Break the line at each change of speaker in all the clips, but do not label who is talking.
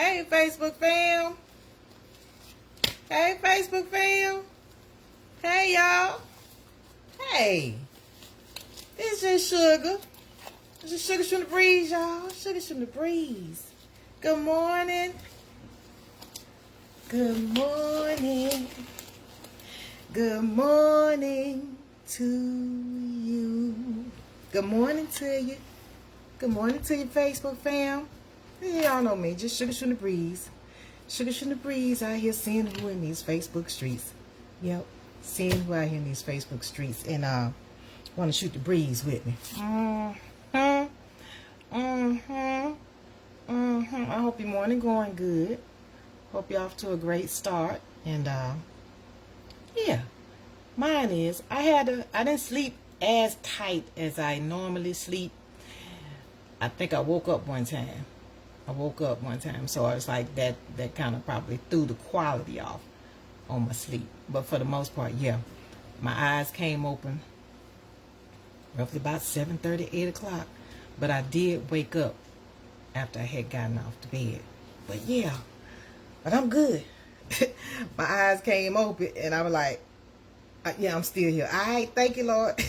Hey, Facebook fam. Hey, Facebook fam. Hey, y'all. Hey. This is Sugar. This is Shuga Shootin' the breeze, y'all. Shuga Shootin' the breeze. Good morning. Good morning. Good morning to you. Good morning to you. Good morning to you, Facebook fam. Y'all know me, just Shuga Shootin' the breeze. Shuga Shootin' the breeze out here seeing who in these Facebook streets. Yep, seeing who out here in these Facebook streets and want to shoot the breeze with me. I hope your morning going good. Hope you're off to a great start. And yeah, mine is. I didn't sleep as tight as I normally sleep. I think I woke up one time. So I was like that kind of probably threw the quality off on my sleep. But for the most part, yeah, my eyes came open roughly about 7:30, 8 o'clock. But I did wake up after I had gotten off the bed. But yeah, but I'm good. My eyes came open and I was like, yeah, I'm still here. All right, thank you, Lord.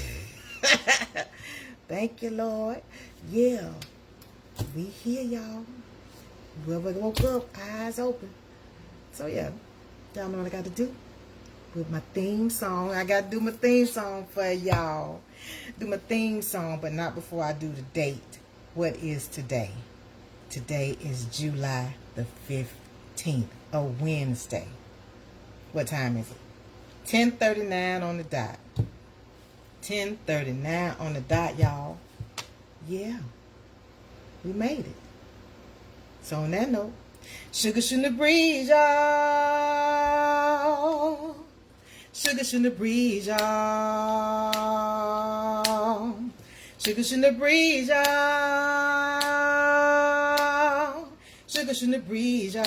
Thank you, Lord. Yeah, we here, y'all. Whoever woke up, eyes open. So yeah, y'all know what I got to do with my theme song. I got to do my theme song for y'all. Do my theme song, but not before I do the date. What is today? Today is July the 15th, a Wednesday. What time is it? 10:39 on the dot. 10:39 on the dot, y'all. Yeah, we made it. So on that note, Shuga Shootin' the breeze, y'all. Shuga Shootin' the breeze, y'all. Shuga Shootin' the breeze, y'all. Shuga Shootin' the breeze, y'all.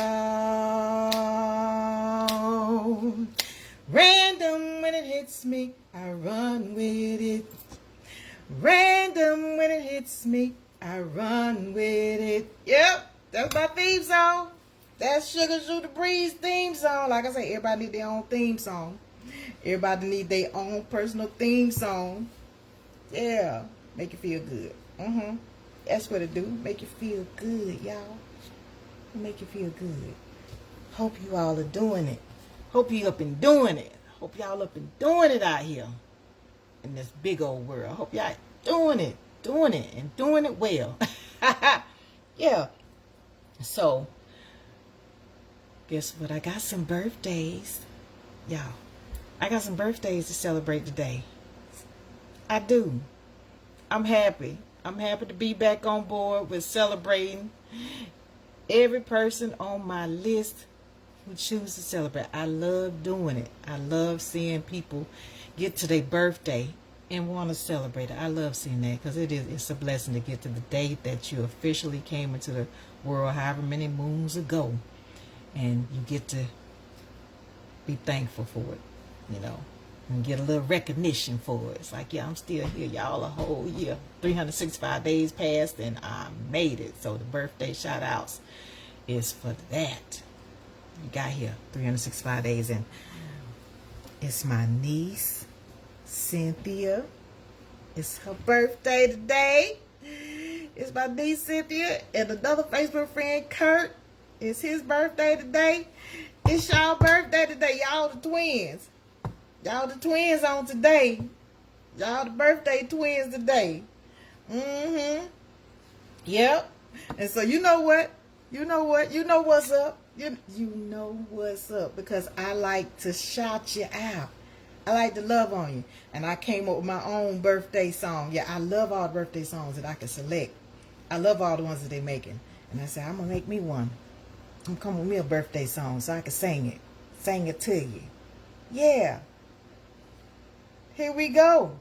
Random when it hits me, I run with it. Random when it hits me, I run with it. Yep, that's my theme song. That's Shuga Shootin' the breeze theme song. Like I say, everybody need their own theme song. Everybody need their own personal theme song. Yeah, make you feel good. That's what it do. Make you feel good, y'all. Make you feel good. Hope you all are doing it. Hope you up and doing it. Hope y'all up and doing it out here in this big old world. Hope y'all doing it, and doing it well. Yeah. So, guess what? I got some birthdays. Y'all, I got some birthdays to celebrate today. I do. I'm happy. I'm happy to be back on board with celebrating. Every person on my list who choose to celebrate. I love doing it. I love seeing people get to their birthday and want to celebrate it. I love seeing that because it's a blessing to get to the date that you officially came into the world however many moons ago. And you get to be thankful for it, you know, and get a little recognition for it. It's like, yeah, I'm still here. Y'all a whole year. 365 days passed and I made it. So the birthday shout outs is for that. You got here 365 days and it's my niece, Cynthia. It's her birthday today. It's my niece, Cynthia, and another Facebook friend, Kurt. It's his birthday today. It's y'all birthday today. Y'all the twins. Y'all the twins on today. Y'all the birthday twins today. Yep. And so you know what? You know what's up. You know what's up because I like to shout you out. I like to love on you. And I came up with my own birthday song. Yeah, I love all the birthday songs that I can select. I love all the ones that they're making. And I said, I'm going to make me one. I'm coming with me a birthday song so I can sing it. Sing it to you. Yeah. Here we go.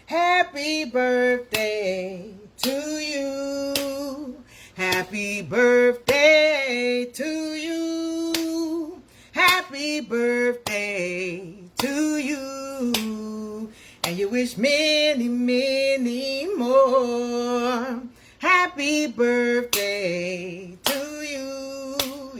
Happy birthday to you. Happy birthday to you. Happy birthday to you. And you wish many, many more. Happy birthday to you.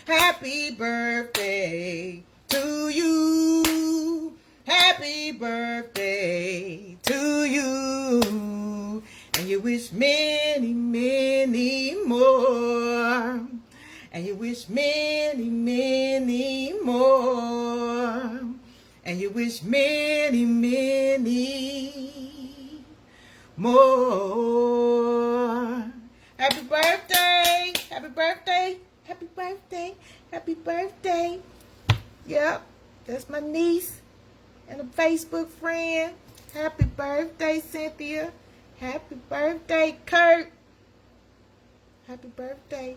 Happy birthday to you. Happy birthday to you. And you wish many, many more. And you wish many, many more. And you wish many, many more. Happy birthday. Happy birthday. Happy birthday. Happy birthday. Yep, that's my niece and a Facebook friend. Happy birthday, Cynthia. Happy birthday, Kurt. Happy birthday.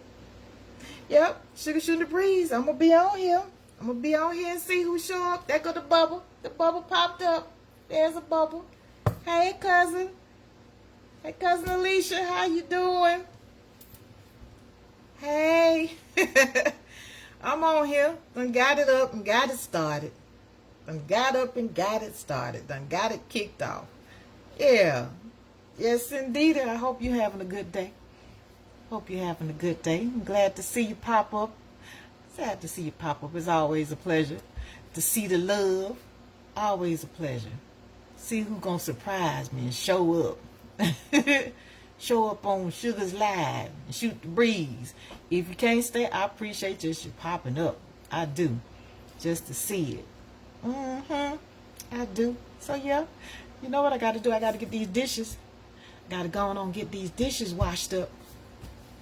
Yep, Shuga Shootin' the Breeze. I'm going to be on here. I'm going to be on here and see who show up. There go the bubble. The bubble popped up. There's a bubble. Hey, cousin. Hey, cousin Alicia. How you doing? Hey. I'm on here. Done got it up and got it started. Done got up and got it started. Done got it kicked off. Yeah. Yes, indeed. I hope you're having a good day. Hope you're having a good day. I'm glad to see you pop up. Sad to see you pop up. It's always a pleasure to see the love. Always a pleasure. See who's going to surprise me and show up. Show up on Sugar's Live and shoot the breeze. If you can't stay, I appreciate just you popping up. I do. Just to see it. I do. So, yeah. You know what I got to do? I got to get these dishes. Got to go on and get these dishes washed up.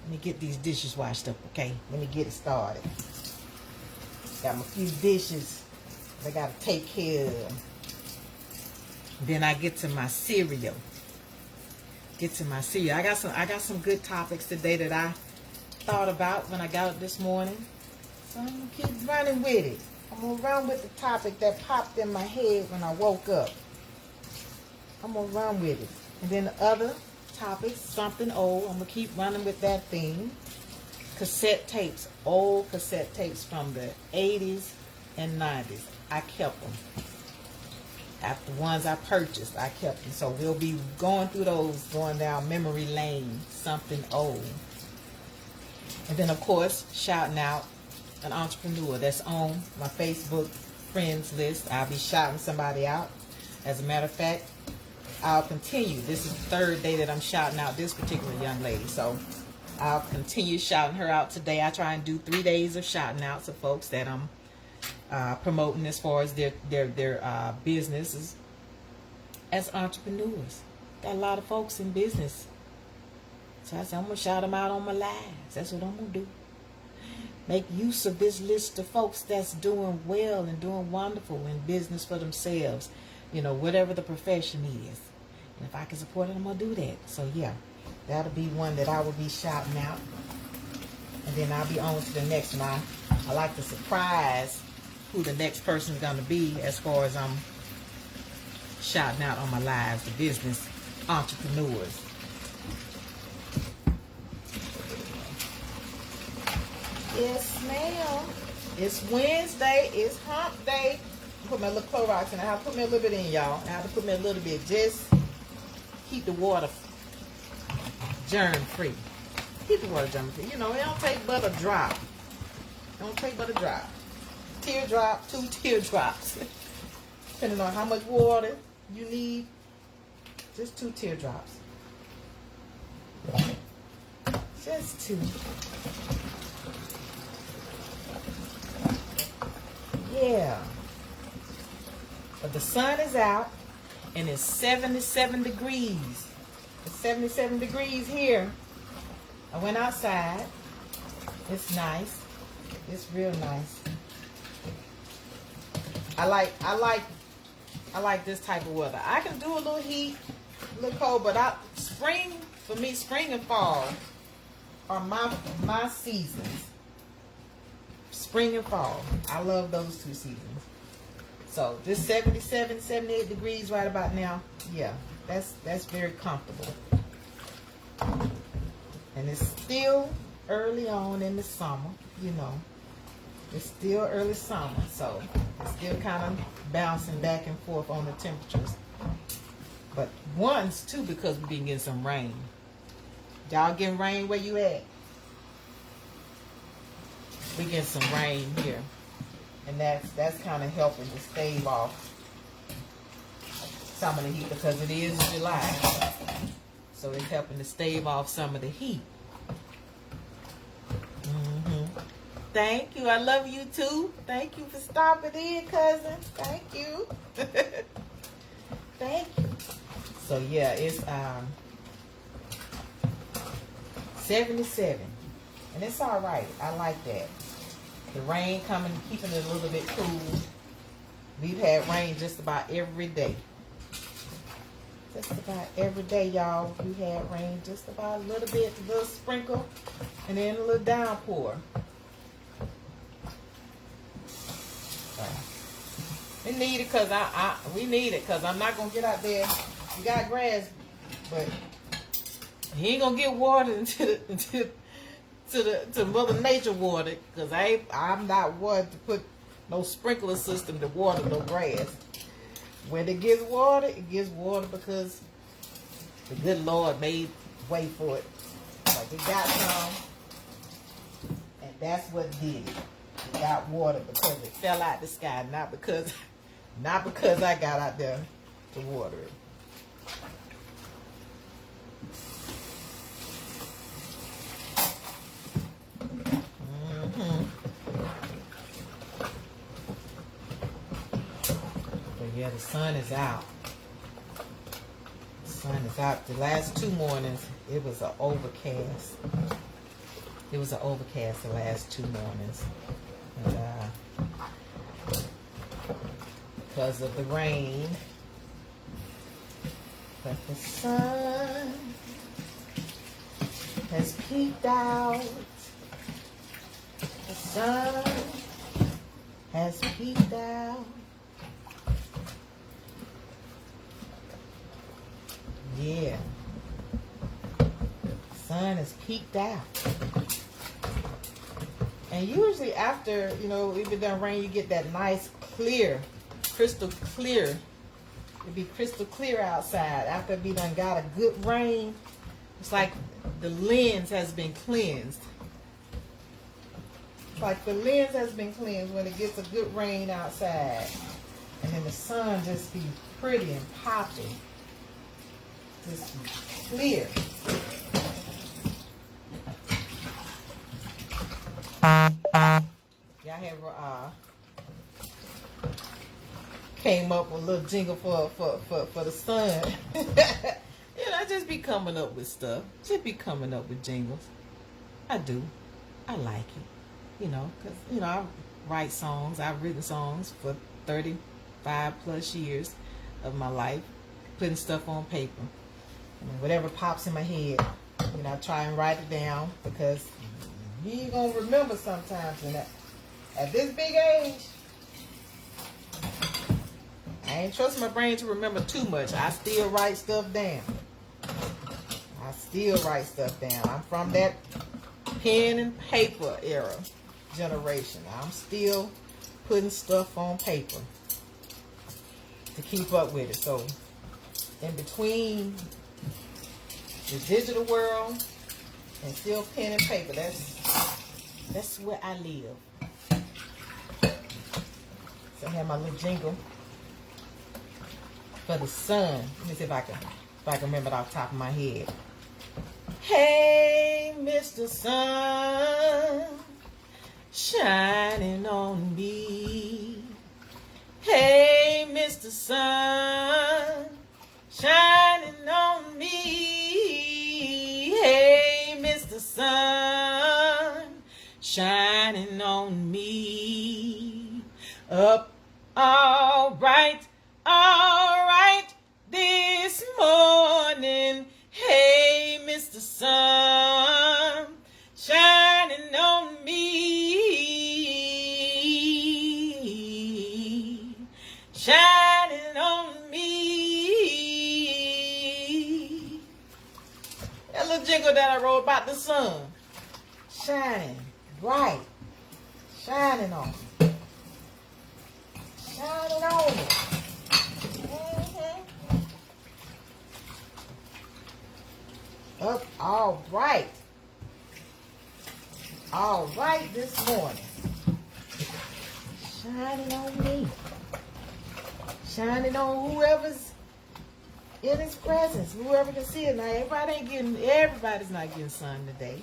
Let me get these dishes washed up, okay? Let me get it started. Got my few dishes I got to take care of. Then I get to my cereal. I got some good topics today that I thought about when I got up this morning. So I'm going to keep running with it. I'm going to run with the topic that popped in my head when I woke up. I'm going to run with it. And then the other topics, something old, I'm going to keep running with that theme. Cassette tapes, old cassette tapes from the 80s and 90s. I kept them. After the ones I purchased, I kept them. So we'll be going through those, going down memory lane, something old. And then, of course, shouting out an entrepreneur that's on my Facebook friends list. I'll be shouting somebody out. As a matter of fact, I'll continue. This is the third day that I'm shouting out this particular young lady. So I'll continue shouting her out today. I try and do 3 days of shouting outs of folks that I'm promoting as far as their businesses as entrepreneurs. Got a lot of folks in business. So I said, I'm going to shout them out on my lives. That's what I'm going to do. Make use of this list of folks that's doing well and doing wonderful in business for themselves. You know, whatever the profession is. And if I can support it, I'm going to do that. So, yeah, that'll be one that I will be shouting out. And then I'll be on to the next one. I like to surprise who the next person is going to be as far as I'm shouting out on my lives, the business entrepreneurs. Yes, ma'am. It's Wednesday. It's hump day. Put my little Clorox in. I have to put me a little bit in, y'all. I have to put me a little bit. Just keep the water germ-free. Keep the water germ-free. You know, it don't take but a drop. Don't take but a drop. Teardrop, 2 teardrops. Depending on how much water you need. Just 2 teardrops. Just 2. Yeah. But the sun is out and it's 77 degrees. It's 77 degrees here. I went outside. It's nice. It's real nice. I like this type of weather. I can do a little heat, a little cold, but spring, for me, spring and fall are my seasons. Spring and fall. I love those 2 seasons. So this 77, 78 degrees right about now, yeah, that's very comfortable. And it's still early on in the summer, you know. It's still early summer, so it's still kind of bouncing back and forth on the temperatures. But once, too, because we've been getting some rain. Y'all getting rain where you at? we get some rain here, and that's kind of helping to stave off some of the heat because it is July, so it's helping to stave off some of the heat. Thank you. I love you too. Thank you for stopping in, cousin. Thank you. Thank you. So yeah, it's 77, and it's all right. I like that. The rain coming, keeping it a little bit cool. We've had rain just about every day. Just about every day, y'all. We had rain just about a little bit, a little sprinkle, and then a little downpour. We need it because we need it because I'm not gonna get out there. We got grass, but he ain't gonna get water to Mother Nature water because I'm not one to put no sprinkler system to water no grass. When it gets water because the good Lord made way for it. Like it got some, and that's what did it. It got water because it fell out the sky, not because I got out there to water it. But yeah, the sun is out. The sun is out. The last 2 mornings, it was an overcast. It was an overcast the last 2 mornings. And, because of the rain, but the sun has peeked out. The sun has peeked out. Yeah, sun has peeked out. And usually after, we've been done rain, you get that nice clear, crystal clear. It'd be crystal clear outside. After we done got a good rain, it's like the lens has been cleansed. It's like the lens has been cleansed when it gets a good rain outside. And then the sun just be pretty and popping. Just clear. Y'all have came up with a little jingle for the sun. I just be coming up with stuff. Just be coming up with jingles. I do. I like it. Because I write songs. I've written songs for 35 plus years of my life, putting stuff on paper. Whatever pops in my head, I try and write it down because you ain't gonna remember sometimes. And at this big age, I ain't trusting my brain to remember too much. I still write stuff down. I'm from that pen and paper era generation. I'm still putting stuff on paper to keep up with it. So in between the digital world and still pen and paper, that's where I live. So I have my little jingle for the sun. Let me see if I can remember it off the top of my head. Hey, Mr. Sun, shining on me. Hey, Mr. Sun, shining on me. Hey, Mr. Sun, shining on me. Up all right this morning. Hey, Mr. Sun, shining on me. Shining on me. That little jingle that I wrote about the sun. Shining bright. Shining on me. Shining on me. Up all bright. all right this morning. Shining on me. Shining on whoever's in his presence. Whoever can see it. Now everybody's not getting sun today.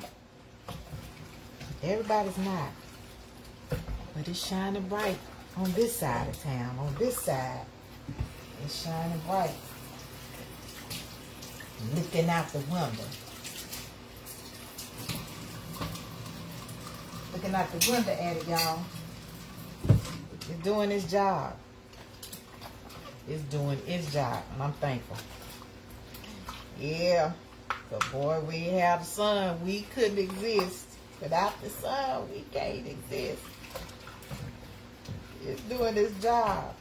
Everybody's not. But it's shining bright on this side of town. On this side. It's shining bright. Looking out the window. Looking out the window at it, y'all. It's doing its job. It's doing its job, and I'm thankful. Yeah, but boy, we have the sun. We couldn't exist. Without the sun, we can't exist. It's doing its job.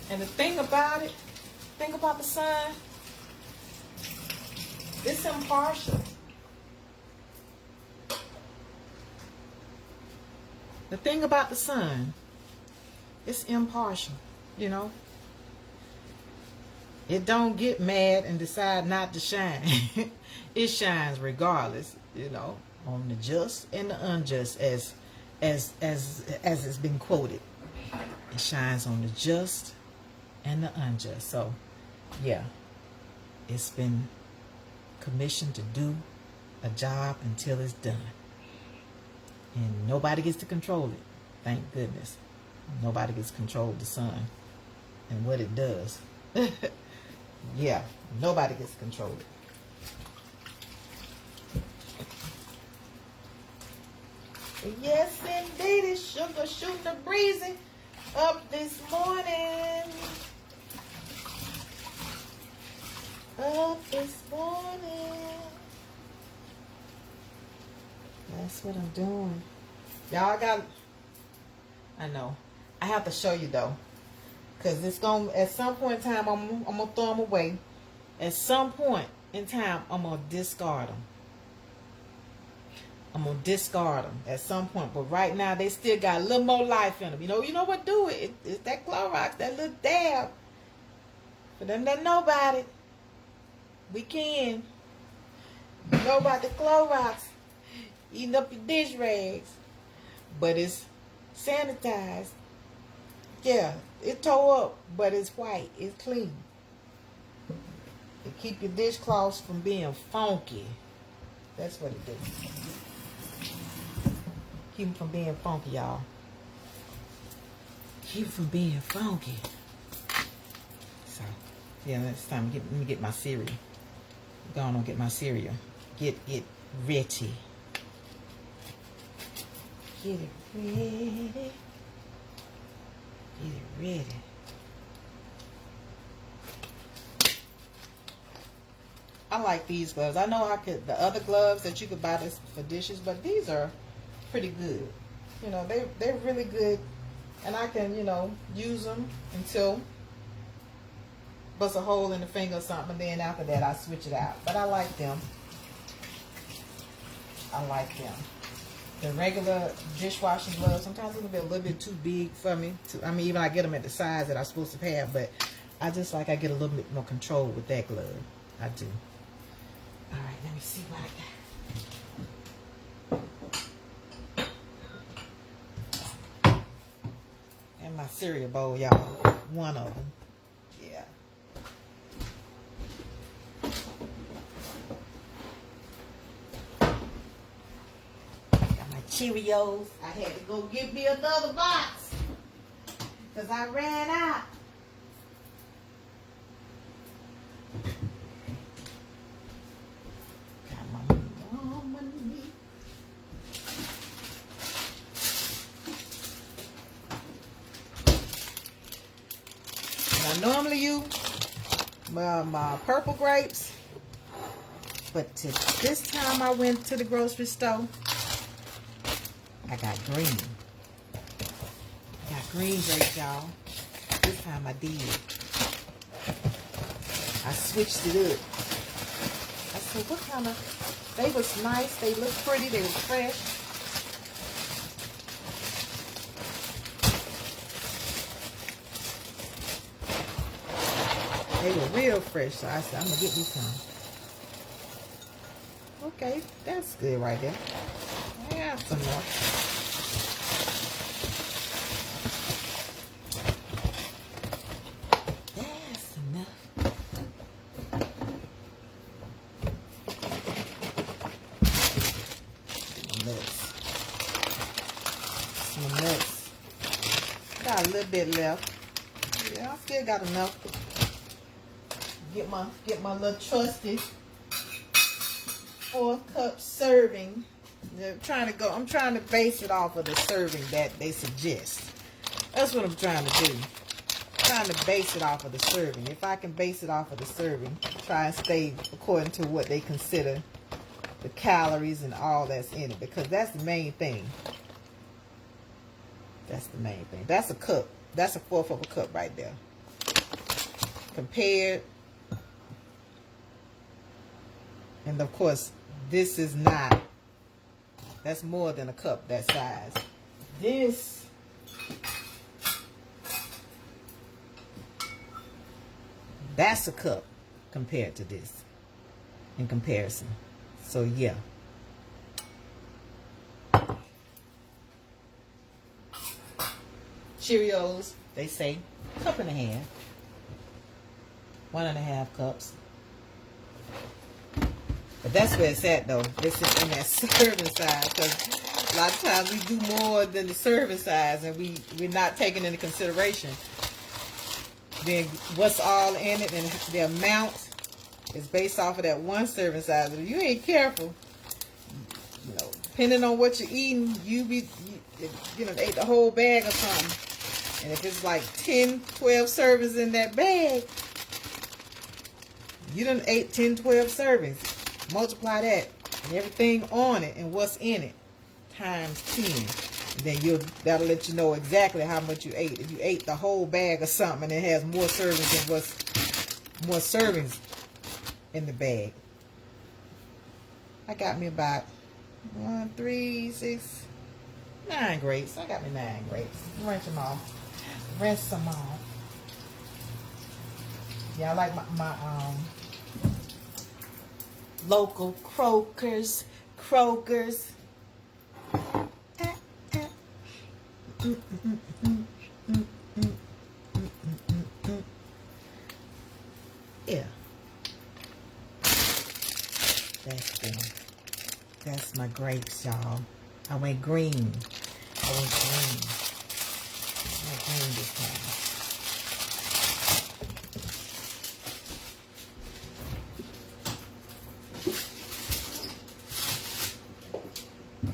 And the thing about the sun, it's impartial. The thing about the sun, it's impartial, you know. It don't get mad and decide not to shine. It shines regardless, you know, on the just and the unjust, as it's been quoted. It shines on the just and the unjust. So, yeah, it's been commissioned to do a job until it's done. And nobody gets to control it. Thank goodness. Nobody gets to control the sun and what it does. Yeah, nobody gets to control it. Yes, indeed, it's Shuga Shootin' a breezy up this morning. Up this morning. That's what I'm doing. Y'all I know. I have to show you though. Because it's going to, at some point in time, I'm going to throw them away. At some point in time, I'm going to discard them. I'm going to discard them at some point. But right now, they still got a little more life in them. You know what do it? It's that Clorox, that little dab. For them that know about it, we can. You know about the Clorox. Eating up your dish rags. But it's sanitized. Yeah, it tore up, but it's white. It's clean. It keep your dishcloths from being funky. That's what it does. Keep them from being funky, y'all. Keep them from being funky. So, yeah, it's time. Let me get my cereal. Go on and get my cereal. Get it ready. Get it ready. Get it ready. I like these gloves. I know the other gloves that you could buy this for dishes, but these are pretty good. You know, they're really good, and I can, you know, use them until bust a hole in the finger or something, and then after that I switch it out. But I like them. I like them. The regular dishwashing gloves, sometimes it'll be a little bit too big for me. I mean, even I get them at the size that I'm supposed to have, but I get a little bit more control with that glove. I do. All right, let me see what I got. And my cereal bowl, y'all. One of them. Yeah. Cheerios. I had to go get me another box because I ran out. Got my money. Now normally use my purple grapes, but this time I went to the grocery store. I got green. I got green grapes, y'all. This time I did. I switched it up. I said, what kind of... They was nice. They looked pretty. They were fresh. They were real fresh. So I said, I'm going to get me some. Okay, that's good right there. Yeah, some more. That's enough. Some nuts. Got a little bit left. Yeah, I still got enough to get my little trusty 4-cup serving. I'm trying to base it off of the serving that they suggest. That's what I'm trying to do. Trying to base it off of the serving. If I can base it off of the serving, try and stay according to what they consider the calories and all that's in it, because that's the main thing. That's the main thing. That's a cup. That's a 1/4 of a cup right there. Compared, and of course, this is not. That's more than a cup that size. This that's a cup compared to this in comparison. So yeah. Cheerios, they say 1.5 cups. 1.5 cups. But that's where it's at though. It's in that serving size, because a lot of times we do more than the serving size and we're not taking into consideration then what's all in it, and the amount is based off of that one serving size. If you ain't careful, you know, depending on what you're eating, you ate the whole bag or something. And if it's like 10, 12 servings in that bag, you done ate 10, 12 servings. Multiply that and everything on it and what's in it times 10. Then that'll let you know exactly how much you ate. If you ate the whole bag or something and it has more servings than what's more servings in the bag. I got me about 1, 3, 6, 9 grapes. I got me 9 grapes. Rinse them off. Rinse them off. Yeah, I like my local Krokers. Yeah. That's my grapes, y'all. I went green. I went green this time.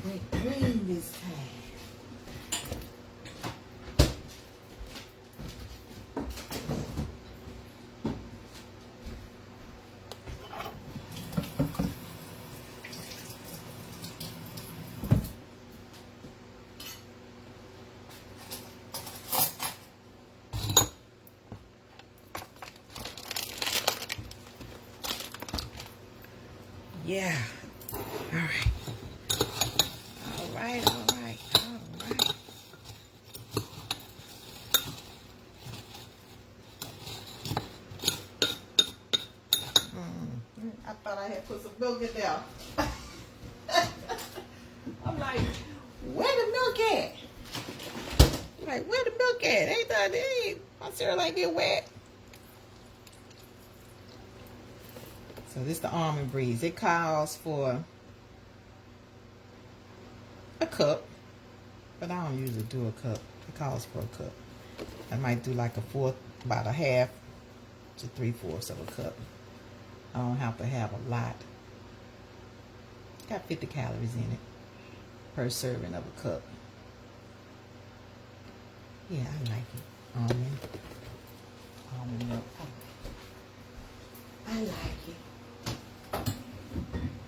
Went green this time. Yeah. All right. I thought I had put some milk in there. I'm like, where the milk at? I'm like, where the milk at? My cereal ain't get wet. So this is the Almond Breeze. It calls for a cup, but I don't usually do a cup. It calls for a cup. I might do like about 1/2 to 3/4 of a cup. I don't have to have a lot. Got 50 calories in it per serving of a cup. Yeah, I like it. Almond milk. I like it.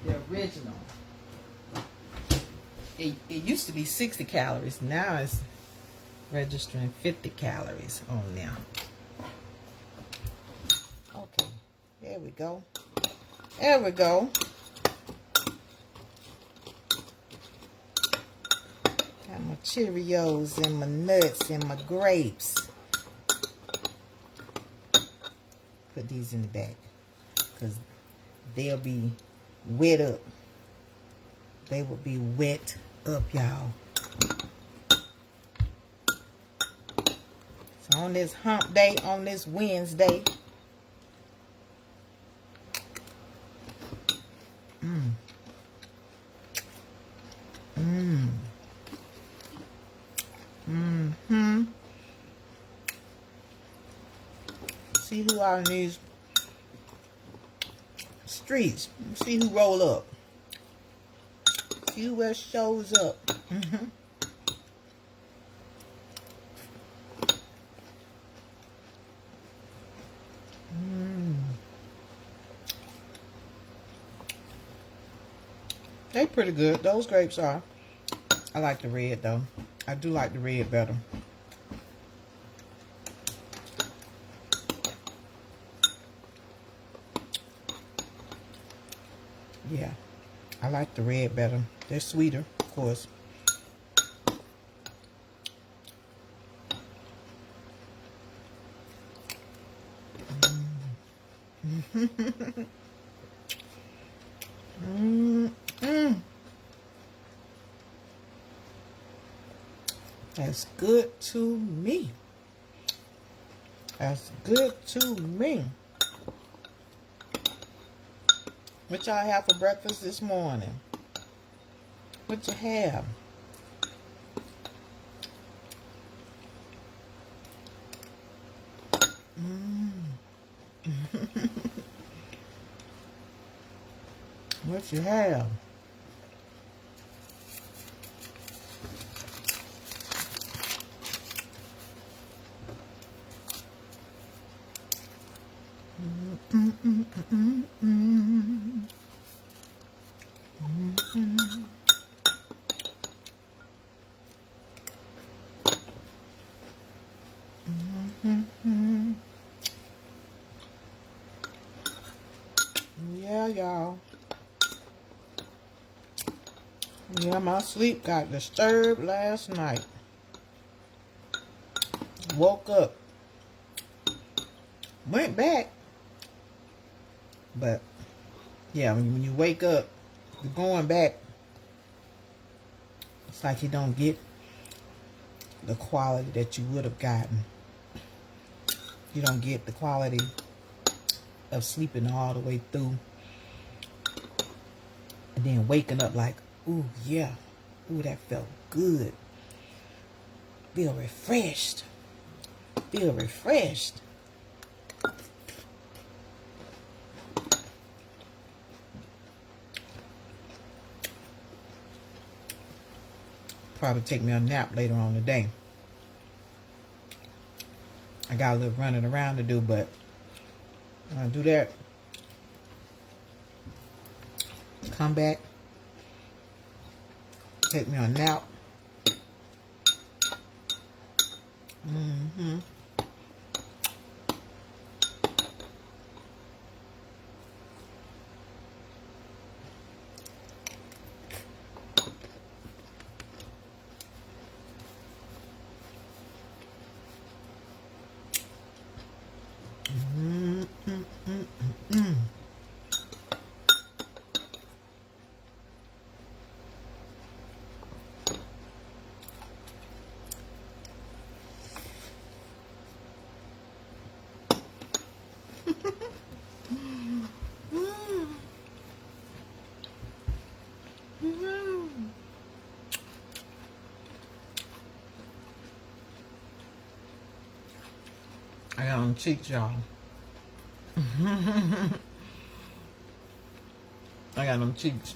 The original. It used to be 60 calories. Now it's registering 50 calories on now. Okay. There we go. There we go. Got my Cheerios and my nuts and my grapes. Put these in the back because they'll be wet up they will be wet up, y'all. So on this hump day, on this Wednesday, see who out in these streets. See who roll up. See who else shows up. They pretty good. Those grapes are. I like the red though. I do like the red better. Yeah, I like the red better. They're sweeter, of course. That's good to me. That's good to me. What y'all have for breakfast this morning? What you have? What you have? Yeah, y'all. Yeah, my sleep got disturbed last night. Woke up. Went back. But, yeah, when you wake up, you're going back. It's like you don't get the quality that you would have gotten. You don't get the quality of sleeping all the way through. And then waking up like, ooh, yeah. Ooh, that felt good. Feel refreshed. Feel refreshed. Probably take me a nap later on today. I got a little running around to do, but I'm gonna do that. Come back. Take me a nap. I got on cheeks, y'all. I got them cheeks.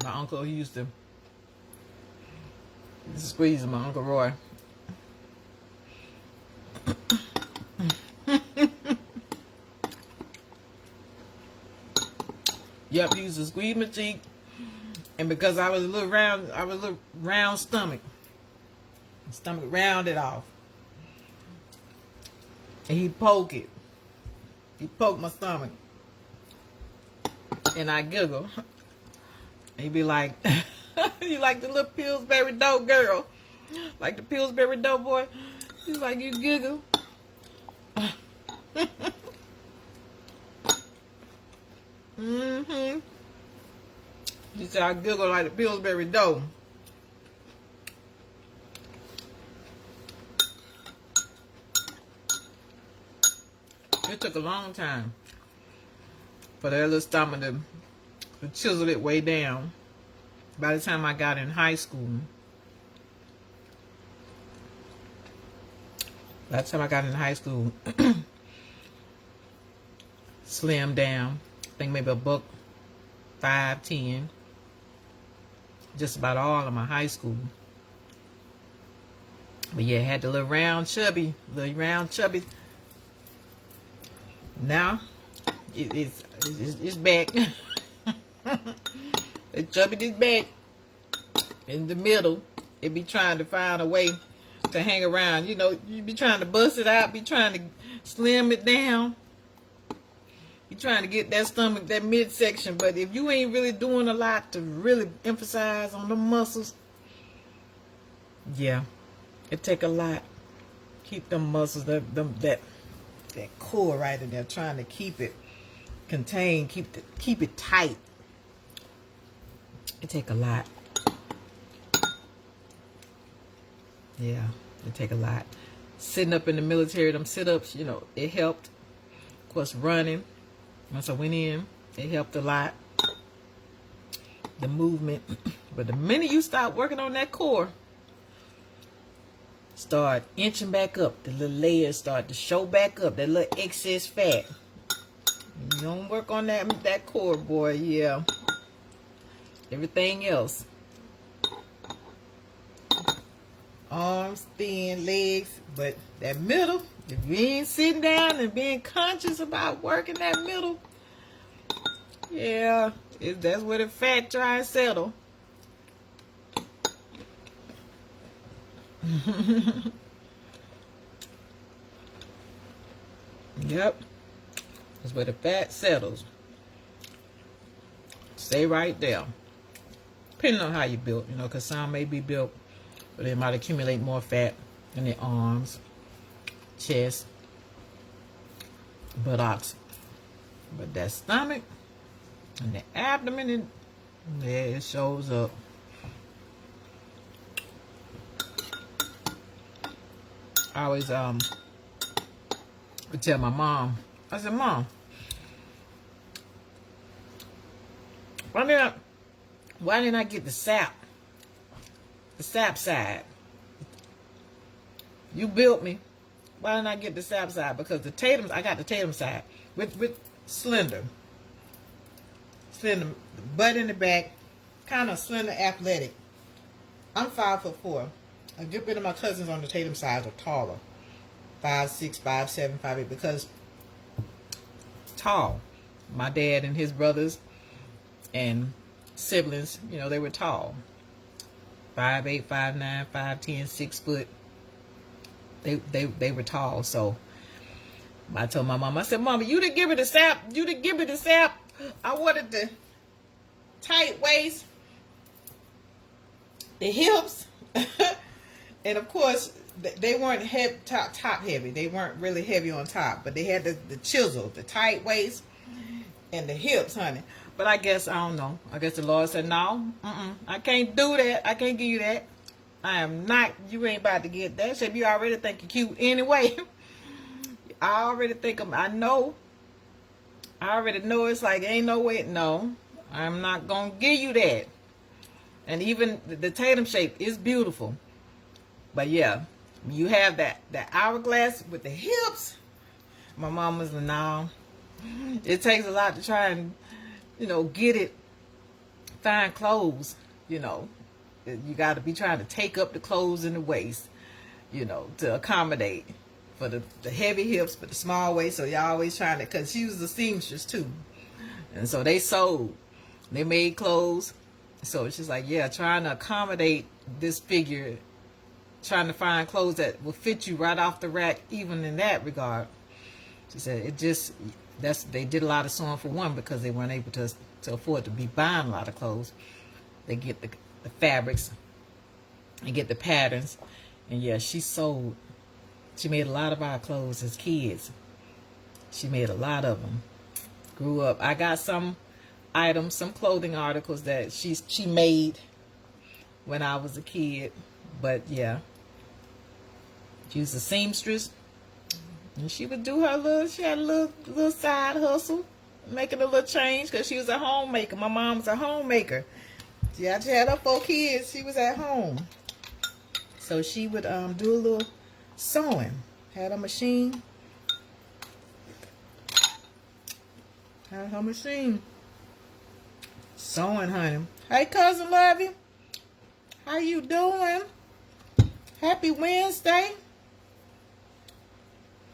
My uncle, he used to squeeze my Uncle Roy. Yep, he used to squeeze my cheek. And because I was a little round stomach. Stomach rounded off. And he'd poke it. He'd poke my stomach. And I giggle. And he'd be like, you like the little Pillsbury Dough girl? Like the Pillsbury Dough boy? He's like, you giggle. said I giggle like the Pillsbury dough. It took a long time for that little stomach to chisel it way down. By the time I got in high school, slimmed down. I think maybe a buck 5'10". Just about all of my high school. But yeah, had the little round chubby. Now it's back. The chubby is back in the middle. It be trying to find a way to hang around. You know, you be trying to bust it out, be trying to slim it down. You trying to get that stomach, that midsection. But if you ain't really doing a lot to really emphasize on the muscles, yeah, it take a lot. Keep them muscles, that core right in there, trying to keep it contained, keep it tight. It take a lot. Yeah, it take a lot. Sitting up in the military, them sit-ups, you know, it helped. Of course, running. Once I went in, it helped a lot. The movement. But the minute you start working on that core, start inching back up. The little layers start to show back up. That little excess fat. You don't work on that core, boy, yeah. Everything else. Arms, thin, legs. But that middle, if you ain't sitting down and being conscious about working that middle, yeah, that's where the fat try and settle. Yep. That's where the fat settles. Stay right there. Depending on how you built, you know, because some may be built, but they might accumulate more fat in their arms, chest, buttocks. But that stomach and the abdomen, yeah, it shows up. I always would tell my mom, I said, Mom, why didn't I get the sap side? You built me. Why didn't I get the sap side? Because the Tatum, I got the Tatum side with slender, butt in the back, kind of slender, athletic. I'm 5'4". A good bit of my cousins on the Tatum side are taller, 5'6", 5'7", 5'8", because tall. My dad and his brothers and siblings, you know, they were tall, 5'8", 5'9", 5'10", 6 foot. They were tall. So I told my mom, I said, Mama, you didn't give me the sap. You didn't give me the sap. I wanted the tight waist, the hips, and of course they weren't top heavy. They weren't really heavy on top, but they had the chisel, the tight waist, and the hips, honey. But I guess, I don't know. I guess the Lord said, no, I can't do that. I can't give you that. I am not, you ain't about to get that. Said, you already think you're cute anyway. I already think I know. I already know it's like, ain't no way. No, I'm not going to give you that. And even the Tatum shape is beautiful. But yeah, you have that hourglass with the hips. My mom was like, no. It takes a lot to try and, you know, get it, find clothes, you know. You got to be trying to take up the clothes in the waist, you know, to accommodate for the heavy hips, but the small waist. So y'all always trying to, because she was a seamstress too. And so they sewed. They made clothes. So it's just like, yeah, trying to accommodate this figure, trying to find clothes that will fit you right off the rack, even in that regard. She said it just, they did a lot of sewing for one, because they weren't able to afford to be buying a lot of clothes. They get the fabrics and get the patterns. And yeah, she sewed. She made a lot of our clothes as kids. She made a lot of them. Grew up. I got some items, some clothing articles that she made when I was a kid. But yeah, she was a seamstress, and she would do her little. She had a little side hustle, making a little change because she was a homemaker. My mom was a homemaker. She actually had her 4 kids. She was at home, so she would do a little sewing. Had a machine. Had her machine. Sewing, honey. Hey, cousin Lovey. How you doing? Happy Wednesday.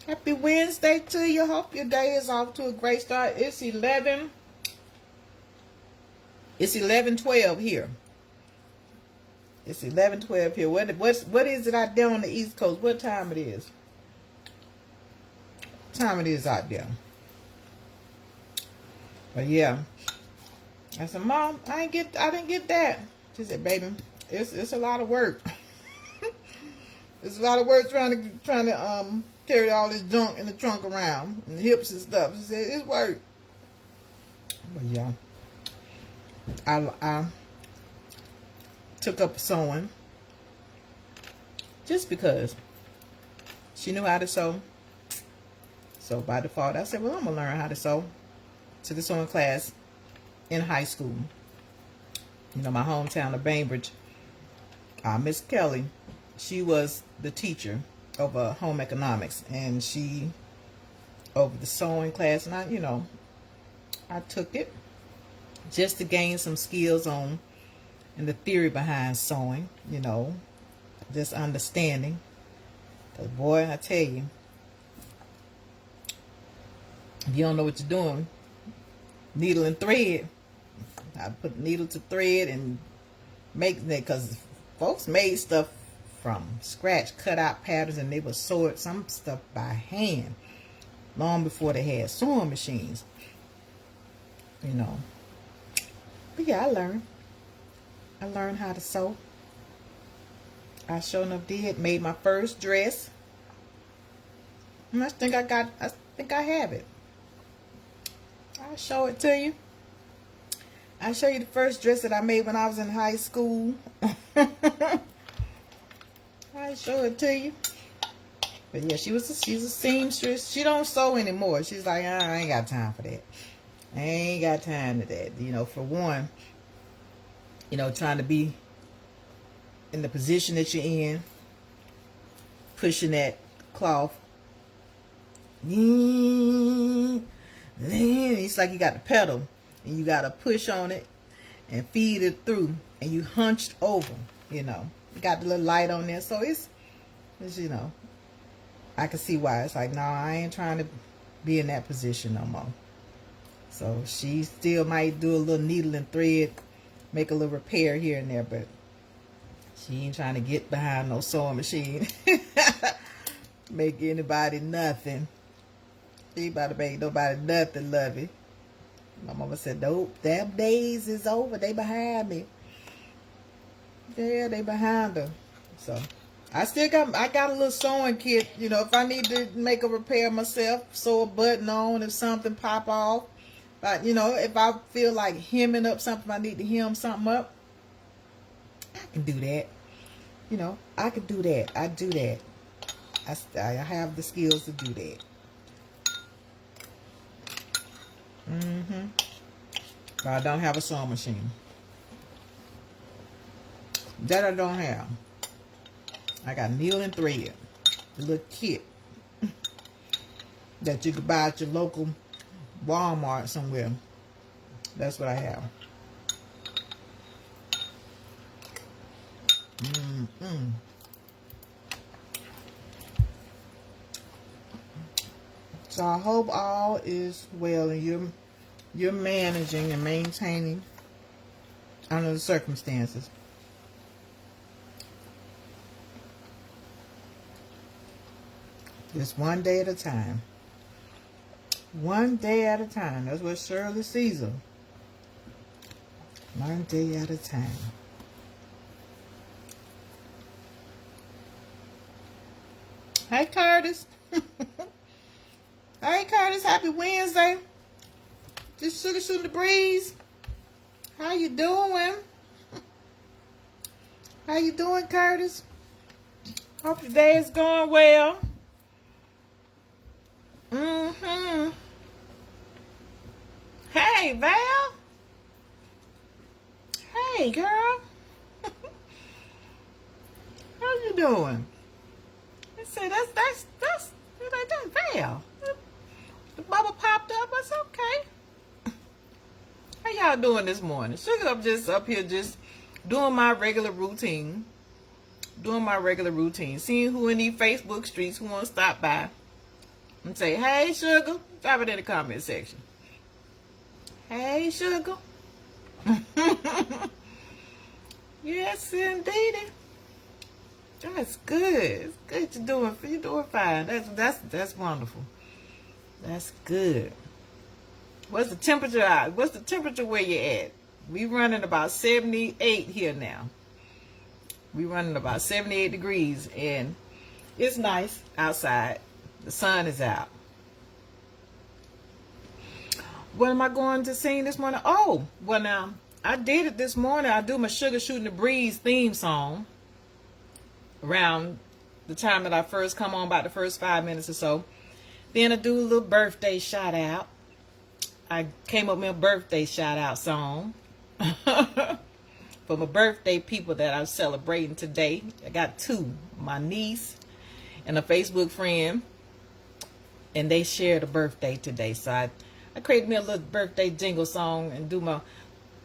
Happy Wednesday to you. Hope your day is off to a great start. It's 11:12 here. It's 11:12 here. What is it out there on the East Coast? What time it is? What time it is out there? But yeah. I said, Mom, I didn't get that. She said, baby, it's a lot of work. It's a lot of work trying to carry all this junk in the trunk around and the hips and stuff. She said, it's work. But yeah, I took up sewing just because she knew how to sew. So by default, I said, well, I'm gonna learn how to sew. To the sewing class in high school. You know, my hometown of Bainbridge, Miss Kelly, she was the teacher of home economics, and she over the sewing class, and I took it just to gain some skills on and the theory behind sewing, just understanding. Because boy, I tell you, if you don't know what you're doing, needle and thread. I put needle to thread and make that, because folks made stuff from scratch, cut out patterns, and they would sew it, some stuff by hand, long before they had sewing machines. But yeah, I learned how to sew. I sure enough did. Made my first dress. And I think I have it. I'll show it to you. I'll show you the first dress that I made when I was in high school. I'll show it to you. But yeah, she's a seamstress. She don't sew anymore. She's like, I ain't got time for that. I ain't got time to that. For one, trying to be in the position that you're in, pushing that cloth. It's like you got the pedal and you got to push on it and feed it through, and you hunched over. You got the little light on there, so it's I can see why. It's like, no, I ain't trying to be in that position no more. So she still might do a little needle and thread, make a little repair here and there, but she ain't trying to get behind no sewing machine. Make anybody nothing. She about to make nobody nothing, Lovey. My mama said, nope, them days is over. They behind me. Yeah, they behind her. So I got a little sewing kit. If I need to make a repair myself, sew a button on, if something pop off. But if I feel like hemming up something, I need to hem something up, I can do that. I can do that. I do that. I have the skills to do that. But I don't have a sewing machine. That I don't have. I got needle and thread. A little kit that you could buy at your local Walmart somewhere. That's what I have. So I hope all is well and you're managing and maintaining under the circumstances. Just one day at a time. One day at a time. That's what Shirley Caesar. One day at a time. Hey, Curtis. Hey, Curtis. Happy Wednesday. Just Shuga Shootin the breeze. How you doing? How you doing, Curtis? Hope your day is going well. Hey, Val. Hey, girl. How you doing? I said that's Val. The bubble popped up. That's okay. How y'all doing this morning? Sugar up here just doing my regular routine. Seeing who in these Facebook streets who want to stop by and say, hey, Sugar. Drop it in the comment section. Hey, Sugar. Yes, indeed. That's good. It's good. You're doing fine. That's wonderful. That's good. What's the temperature out? What's the temperature where you at? We running about 78 here now. We running about 78 degrees, and it's nice outside. The sun is out. What am I going to sing this morning? Oh, well now, I did it this morning. I do my Shuga Shootin' the Breeze theme song around the time that I first come on, about the first 5 minutes or so. Then I do a little birthday shout out. I came up with a birthday shout out song for my birthday people that I'm celebrating today. I got two, my niece and a Facebook friend, and they shared a birthday today. So I created me a little birthday jingle song and do my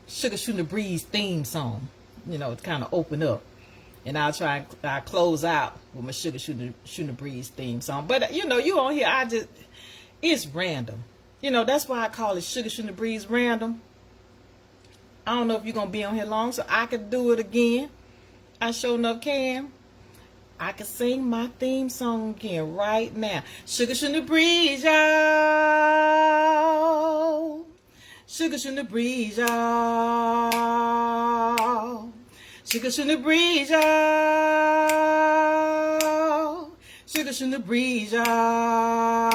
Shuga Shootin' the Breeze theme song, to kind of open up. And I'll close out with my Shuga Shootin' the Breeze theme song. But, you on here, it's random. That's why I call it Shuga Shootin' the Breeze random. I don't know if you're going to be on here long, so I can do it again. I sure enough can. I can sing my theme song again right now. Shuga Shootin' the Breeze, y'all. Shuga Shootin' the Breeze, y'all. Shuga Shootin' the Breeze, y'all. Shuga Shootin' the Breeze, y'all.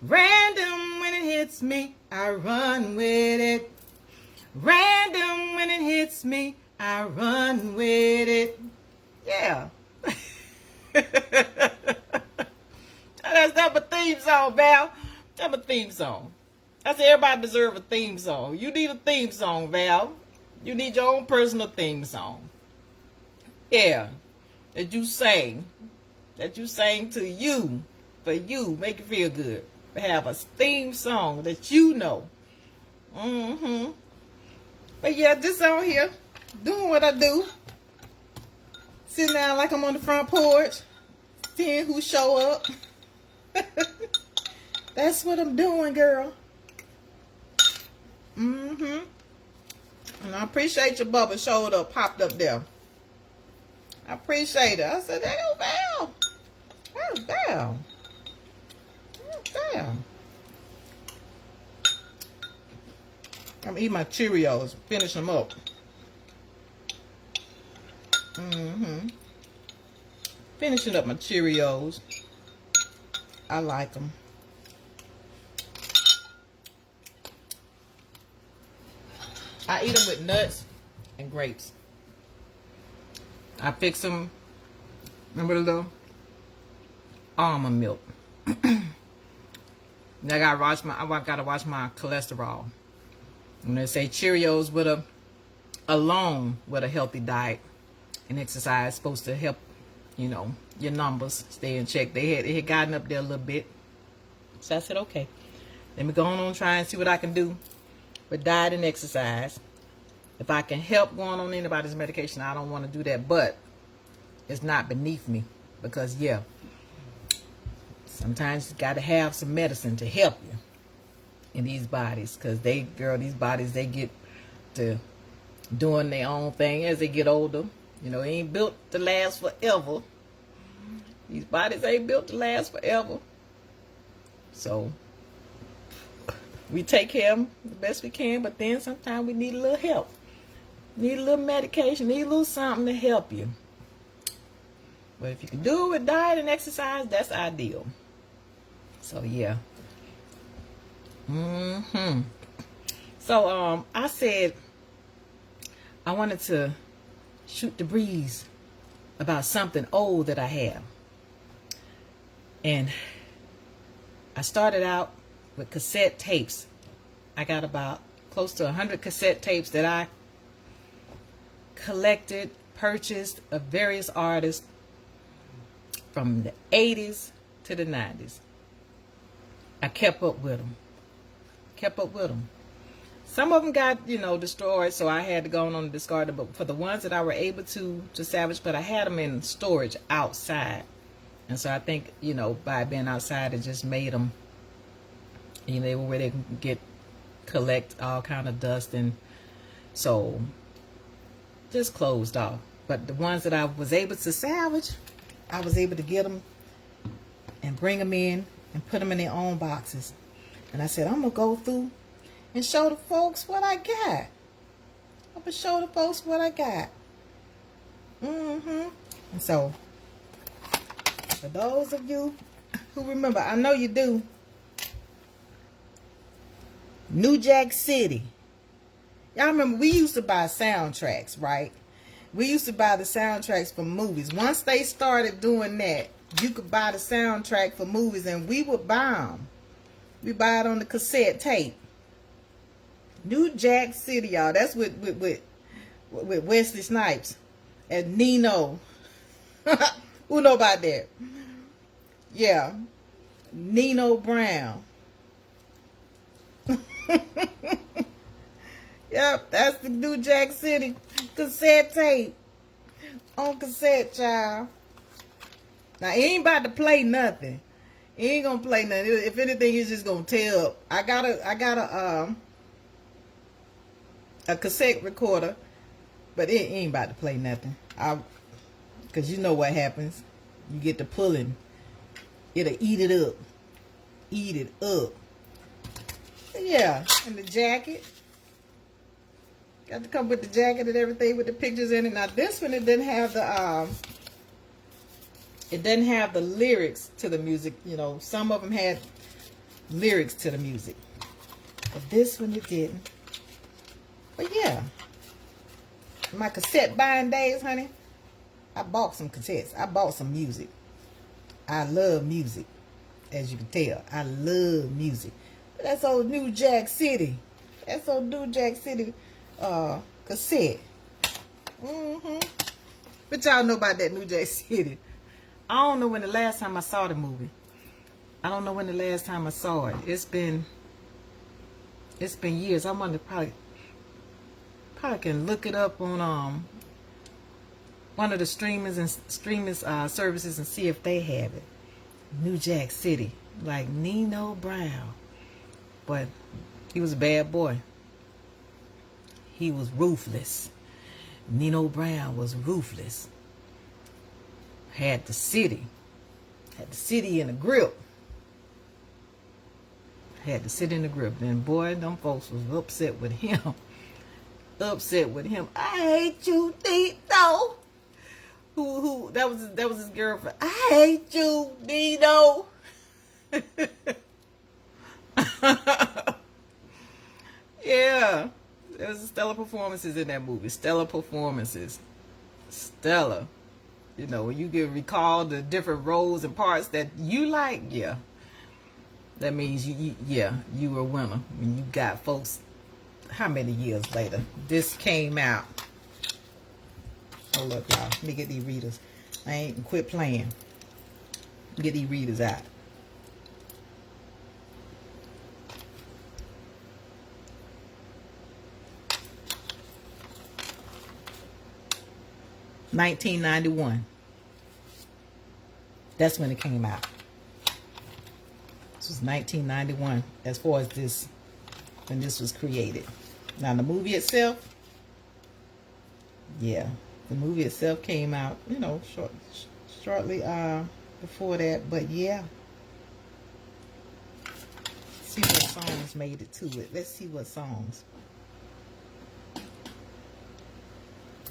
Random when it hits me, I run with it. Random when it hits me, I run with it. Yeah. That's not my theme song, Val. That's my theme song. I said everybody deserves a theme song. You need a theme song, Val. You need your own personal theme song. Yeah. That you sing. That you sing to you. For you. Make you feel good. Have a theme song that you know. But yeah, just out here doing what I do. Sitting down like I'm on the front porch. Seeing who show up. That's what I'm doing, girl. And I appreciate your bubble showed up, popped up there. I appreciate it. I said, there go Val. There's Val. Damn. I'm eating my Cheerios. Finish them up. Finishing up my Cheerios. I like them. I eat them with nuts and grapes. I fix them. Remember the little almond milk. I gotta watch my cholesterol. And they say Cheerios along with a healthy diet and exercise supposed to help, your numbers stay in check. It had gotten up there a little bit. So I said, okay, let me go on and try and see what I can do with diet and exercise. If I can help going on anybody's medication, I don't want to do that. But it's not beneath me because, yeah, sometimes you got to have some medicine to help you in these bodies. Because these bodies, they get to doing their own thing as they get older. They ain't built to last forever. These bodies ain't built to last forever. So we take care of them the best we can. But then sometimes we need a little help. Need a little medication. Need a little something to help you. But if you can do it with diet and exercise, that's ideal. So, yeah. So I said I wanted to shoot the breeze about something old that I have. And I started out with cassette tapes. I got about close to 100 cassette tapes that I collected, purchased of various artists from the 80s to the 90s. I kept up with them. Some of them got, destroyed, so I had to go on and discard them. But for the ones that I were able to salvage, but I had them in storage outside. And so I think, by being outside, it just made them, where they can collect all kind of dust, and so just closed off. But the ones that I was able to salvage, I was able to get them and bring them in and put them in their own boxes. And I said, I'm going to go through and show the folks what I got. I'm going to show the folks what I got. And so, for those of you who remember, I know you do, New Jack City. Y'all remember we used to buy soundtracks, right? We used to buy the soundtracks for movies. Once they started doing that, you could buy the soundtrack for movies, and we would buy them. We buy it on the cassette tape. New Jack City, y'all. That's with Wesley Snipes and Nino. Who know about that? Yeah, Nino Brown. Yep, that's the New Jack City cassette tape. On cassette, child. Now, he ain't about to play nothing. He ain't gonna play nothing. If anything, he's just gonna tear up. I got a cassette recorder, but it ain't about to play nothing. Cause you know what happens. You get to pulling. It'll eat it up. Eat it up. Yeah, and the jacket. Got to come with the jacket and everything with the pictures in it. Now this one, it didn't have the lyrics to the music. Some of them had lyrics to the music, but this one it didn't. But yeah, my cassette buying days, honey, I bought some cassettes. I bought some music. I love music, as you can tell. I love music. But that's old New Jack City. That's old New Jack City cassette. But y'all know about that New Jack City. I don't know when the last time I saw the movie. I don't know when the last time I saw it. It's been years. I wonder, probably can look it up on one of the streaming services and see if they have it. New Jack City, like Nino Brown. But he was a bad boy. He was ruthless. Nino Brown was ruthless. Had the city in a grip. Then boy, them folks was upset with him. I hate you, Nino. Who that was his girlfriend. I hate you, Nino. Yeah. There was stellar performances in that movie. Stellar performances. Stellar. When you can recall the different roles and parts that you like, yeah. That means you were a winner. When you got folks, how many years later? This came out. Hold up, y'all. Let me get these readers. I ain't quit playing. Get these readers out. $1991. That's when it came out. This was 1991 as far as when this was created. Now the movie itself, yeah, the movie itself came out, shortly before that. But yeah, let's see what songs made it to it. Let's see what songs.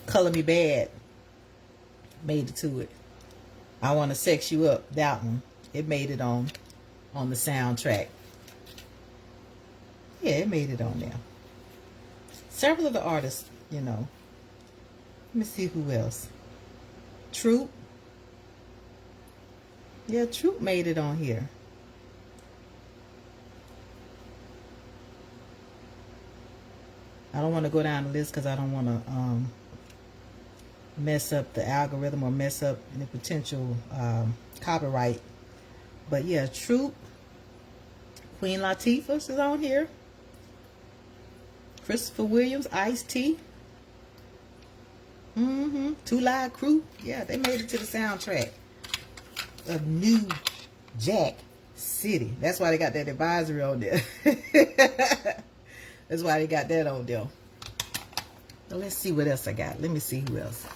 Color Me Bad made it to it. I Want to Sex You Up, that one, it made it on the soundtrack. Yeah, it made it on there. Several of the artists, you know. Let me see who else. Troop. Yeah, Troop made it on here. I don't want to go down the list because I don't want to mess up the algorithm or mess up any potential copyright. But yeah, Troop. Queen Latifah is on here. Christopher Williams, Ice-T. Two Live Crew. Yeah, they made it to the soundtrack of New Jack City. That's why they got that advisory on there. That's why they got that on there. So let's see what else I got. Let me see who else.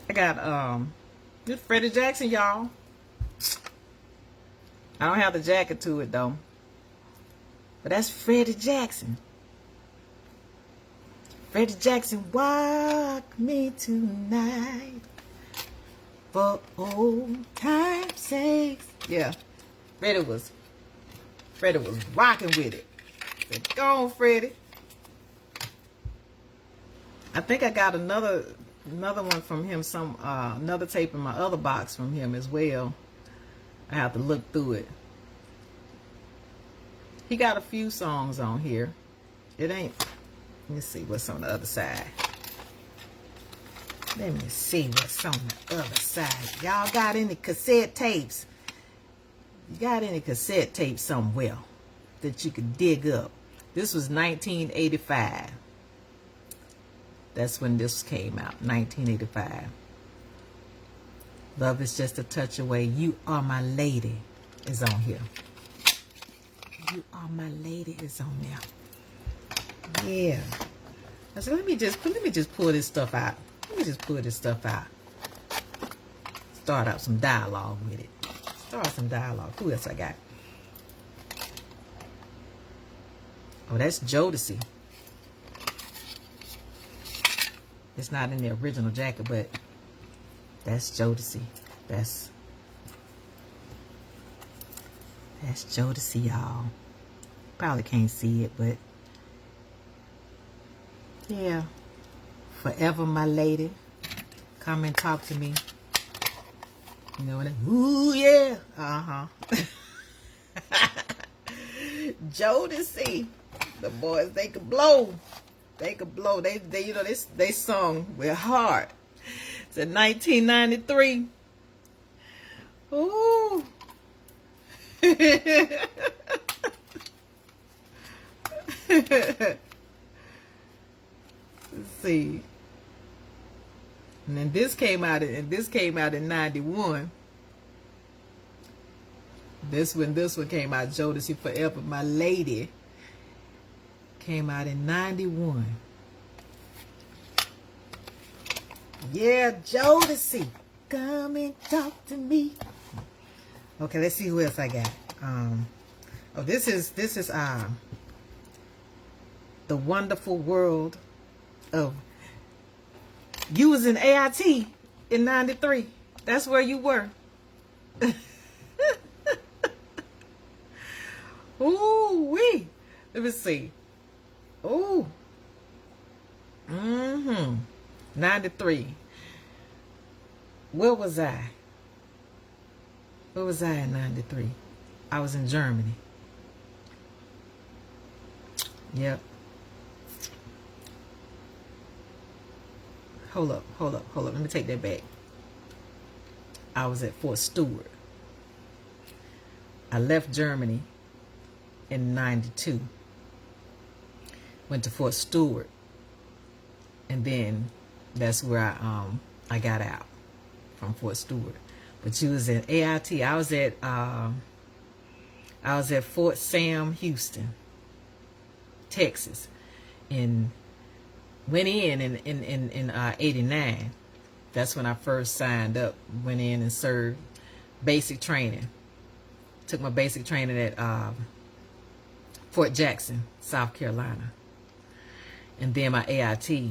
I got this Freddie Jackson, y'all. I don't have the jacket to it though. But that's Freddie Jackson. Freddie Jackson, walk me tonight for old time's sake. Yeah, Freddie was rocking with it. Said, go on, Freddie. I think I got another one from him. Another tape in my other box from him as well. I have to look through it. He got a few songs on here. It ain't. Let me see what's on the other side. Let me see what's on the other side. Y'all got any cassette tapes? You got any cassette tapes somewhere that you could dig up? This was 1985. That's when this came out, 1985. Love is just a touch away. You Are My Lady is on here. You Are My Lady is on there. Yeah. So let me just pull this stuff out. Let me just pull this stuff out. Start out some dialogue with it. Start some dialogue. Who else I got? Oh, that's Jodeci. It's not in the original jacket, but that's Jodeci. That's Jodeci, y'all. Probably can't see it, but yeah. Forever My Lady. Come and talk to me. You know what I mean? Ooh, yeah. Jodeci. The boys, they could blow. They could blow. They you know, they sung with heart. It's in 1993. Ooh. Let's see. And then this came out in 91. This one came out, Jodeci Forever My Lady. Came out in 91. Yeah, Jodeci. Come and talk to me. Okay, let's see who else I got. This is The Wonderful World of. You was in AIT in 93. That's where you were. Ooh wee. Let me see. Ooh. 93. Where was I? Where was I in 93? I was in Germany. Yep. Hold up. Let me take that back. I was at Fort Stewart. I left Germany in 92. Went to Fort Stewart. And then that's where I got out from Fort Stewart. But you was in AIT. I was at Fort Sam Houston, Texas. Went in 89. That's when I first signed up. Went in and served basic training. Took my basic training at Fort Jackson, South Carolina. And then my AIT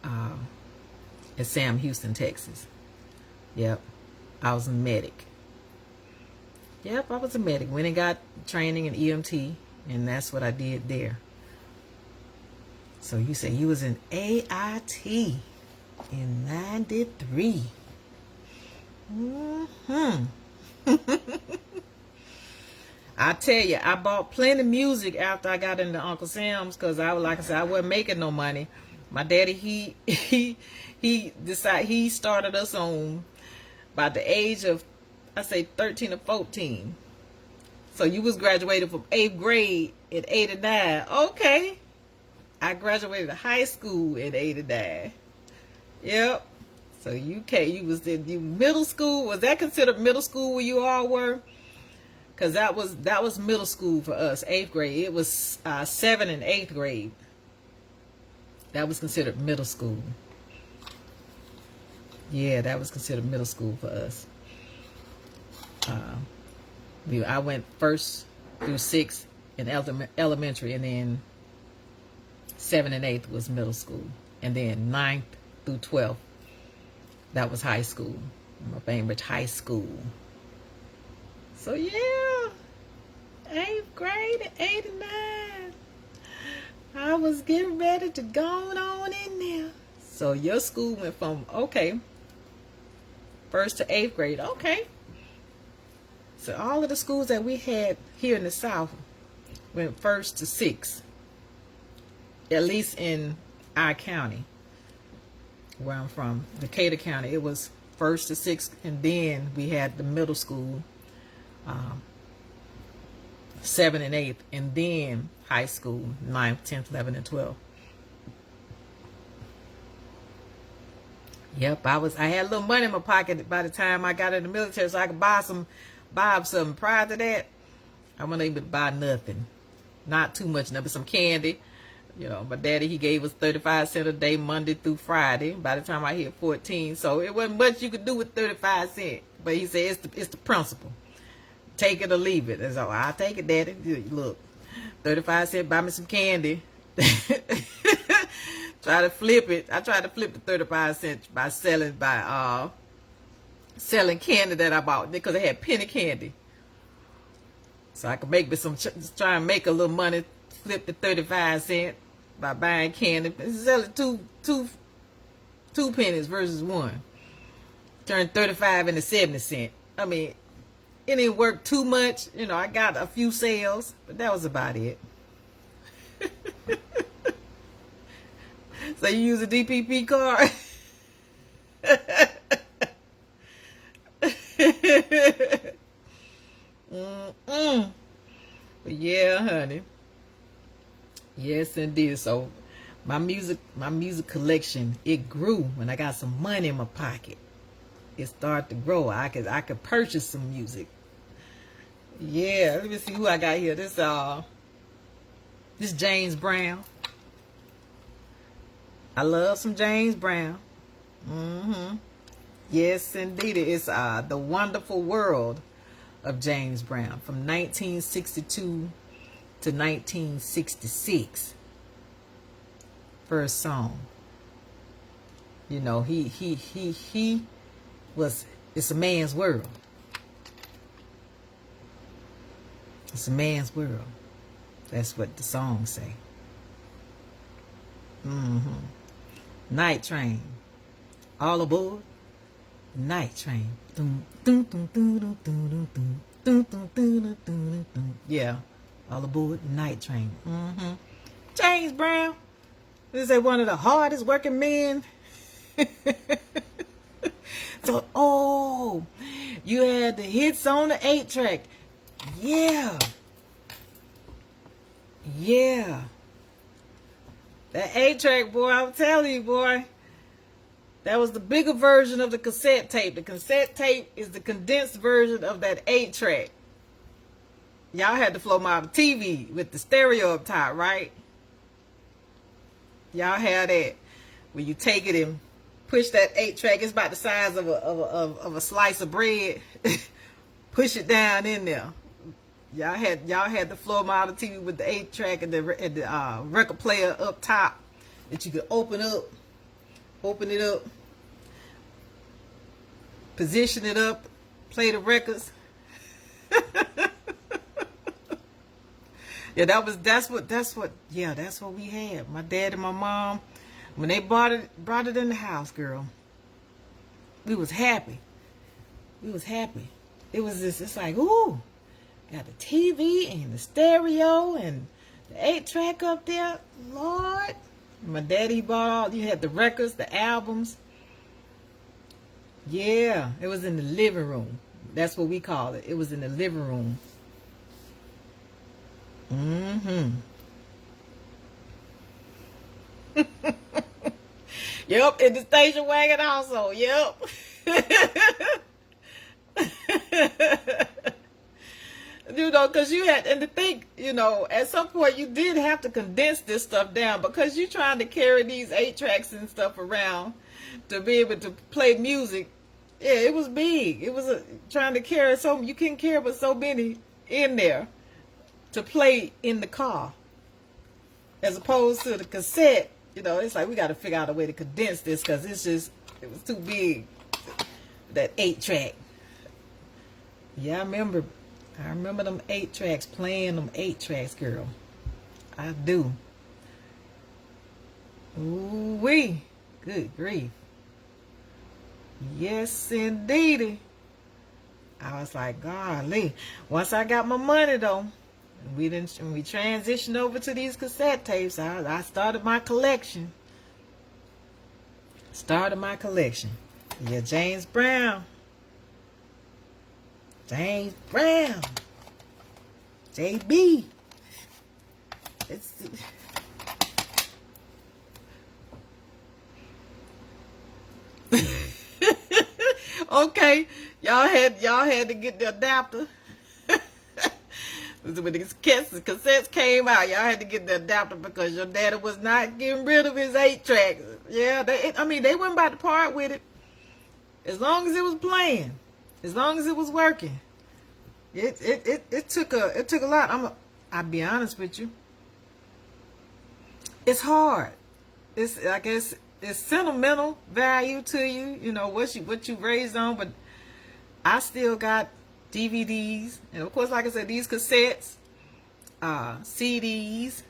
at Sam Houston, Texas. Yep. I was a medic. Yep, I was a medic. Went and got training in EMT, and that's what I did there. So you say you was in AIT in 93. I tell you, I bought plenty of music after I got into Uncle Sam's because I was, like I said, I wasn't making no money. My daddy, he started us on by the age of, I say 13 or 14. So you was graduated from 8th grade in 89. Okay. I graduated high school in 89. Yep. So you was in middle school. Was that considered middle school where you all were? Because that was middle school for us, 8th grade. It was 7th and 8th grade. That was considered middle school. Yeah, that was considered middle school for us. I went 1st through 6th in elementary, and then 7th and 8th was middle school, and then 9th through 12th, that was high school. My Bainbridge High School. So yeah, 8th grade at 89. I was getting ready to go on in there. So your school went from, okay, 1st to 8th grade. Okay. So all of the schools that we had here in the South went 1st to 6th. At least in our county, where I'm from, Decatur County, it was 1st to 6th, and then we had the middle school, 7th and 8th, and then high school, 9th, 10th, 11th, and 12th. Yep, I had a little money in my pocket by the time I got in the military, so I could buy something. Prior to that, I wasn't able to buy nothing. Not too much, but some candy. You know, my daddy, he gave us 35 cents a day, Monday through Friday, by the time I hit 14. So it wasn't much you could do with 35 cents. But he said, it's the principle. Take it or leave it. And so I'll take it, Daddy. Look, 35 cents, buy me some candy. Try to flip it. I tried to flip the 35 cents by selling candy that I bought, because they had penny candy. So I could make me try and make a little money, flip the 35 cents by buying candy. Sell it two pennies versus one. Turn 35 into 70 cents. I mean, it didn't work too much. You know, I got a few sales, but that was about it. So you use a DPP card? But yeah, honey. Yes, indeed. So my music collection, it grew when I got some money in my pocket. It started to grow. I could purchase some music. Yeah, let me see who I got here. This James Brown. I love some James Brown. Yes, indeed. It's The Wonderful World of James Brown from 1962 to 1966. First song. You know, he was, it's a man's world. It's a man's world. That's what the songs say. Night Train. All aboard. Night Train. Yeah. All aboard Night Train. James Brown. This is one of the hardest working men. So, you had the hits on the 8-track. Yeah. Yeah. That 8-track, boy, I'm telling you, boy. That was the bigger version of the cassette tape. The cassette tape is the condensed version of that 8-track. Y'all had the flow model TV with the stereo up top, right? Y'all had that. When you take it and push that 8-track, it's about the size of a slice of bread. Push it down in there. Y'all had the floor model TV with the 8-track and the record player up top that you could open it up, position it up, play the records. Yeah, that's what yeah, that's what we had. My dad and my mom, when they brought it in the house, girl, we was happy. We was happy. It was just, it's like, ooh, got the TV and the stereo and the 8-track up there. Lord. My daddy bought all, you had the records, the albums. Yeah, it was in the living room. That's what we call it. It was in the living room. Mm-hmm. Yep, in the station wagon also. Yep. You know, because you had, and to think, you know, at some point you did have to condense this stuff down because you're trying to carry these 8-tracks and stuff around to be able to play music. Yeah, it was big. It was trying to carry so, you couldn't carry but so many in there to play in the car. As opposed to the cassette, you know, it's like we got to figure out a way to condense this because it's just, it was too big, that 8-track. Yeah, I remember them 8-tracks, playing them 8-tracks, girl. I do. Ooh-wee. Good grief. Yes, indeedy. I was like, golly. Once I got my money, though, we transitioned over to these cassette tapes, I started my collection. Yeah, James Brown. JB. It's okay. Y'all had to get the adapter. When the cassettes came out, y'all had to get the adapter because your daddy was not getting rid of his 8-track. Yeah, they weren't about to part with it. As long as it was playing, as long as it was working. It took a lot. I'll be honest with you. It's hard. It's, I guess, it's sentimental value to you. You know what you raised on, but I still got DVDs, and of course, like I said, these cassettes, CDs.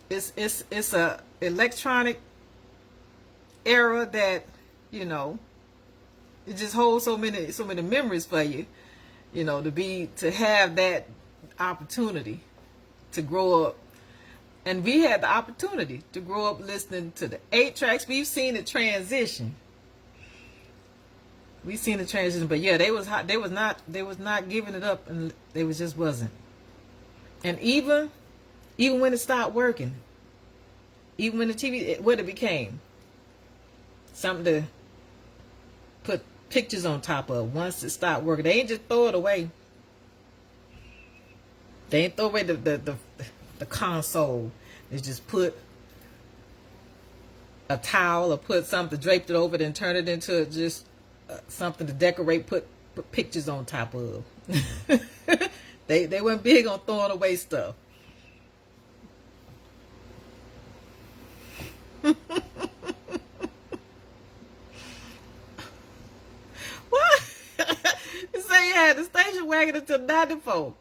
It's a electronic era that, you know, it just holds so many memories for you. You know, to have that opportunity to grow up. And we had the opportunity to grow up listening to the 8-tracks. We've seen it transition. But yeah, they was not giving it up, and they just wasn't. And even when it stopped working, even when the TV, what it became, something to put pictures on top of. Once it stopped working, they ain't just throw it away. They ain't throw away the console. They just put a towel or put something, draped it over it, and turn it into just something to decorate. Put pictures on top of. They weren't big on throwing away stuff. What? You say you had the station wagon until 94.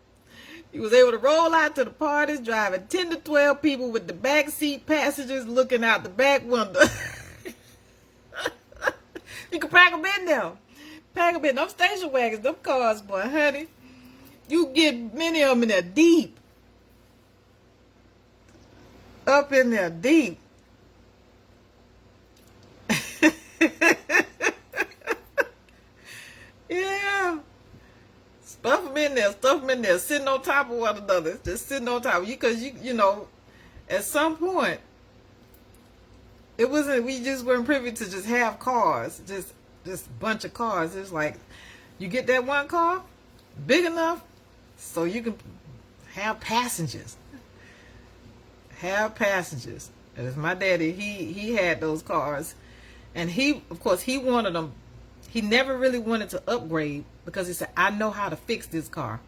He was able to roll out to the parties, driving 10 to 12 people with the back seat passengers looking out the back window. You can pack them in there. Pack them in. Them station wagons, them cars, boy, honey. You get many of them in there deep. Up in there deep. Yeah. Stuff them in there, sitting on top of one another, just sitting on top of you, because you know, at some point, we just weren't privy to just have cars, just a bunch of cars. It's like, you get that one car, big enough, so you can have passengers. And it's my daddy, he had those cars, and of course, he wanted them. He never really wanted to upgrade because he said, I know how to fix this car.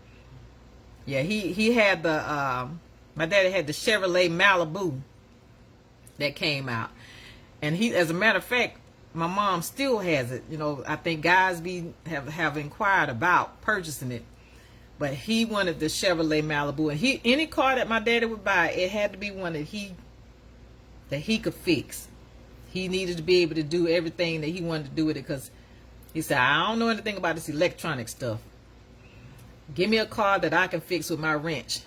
Yeah, he had my daddy had the Chevrolet Malibu that came out. And as a matter of fact, my mom still has it. You know, I think guys have inquired about purchasing it. But he wanted the Chevrolet Malibu, and any car that my daddy would buy, it had to be one that he could fix. He needed to be able to do everything that he wanted to do with it, because he said, I don't know anything about this electronic stuff. Give me a car that I can fix with my wrench.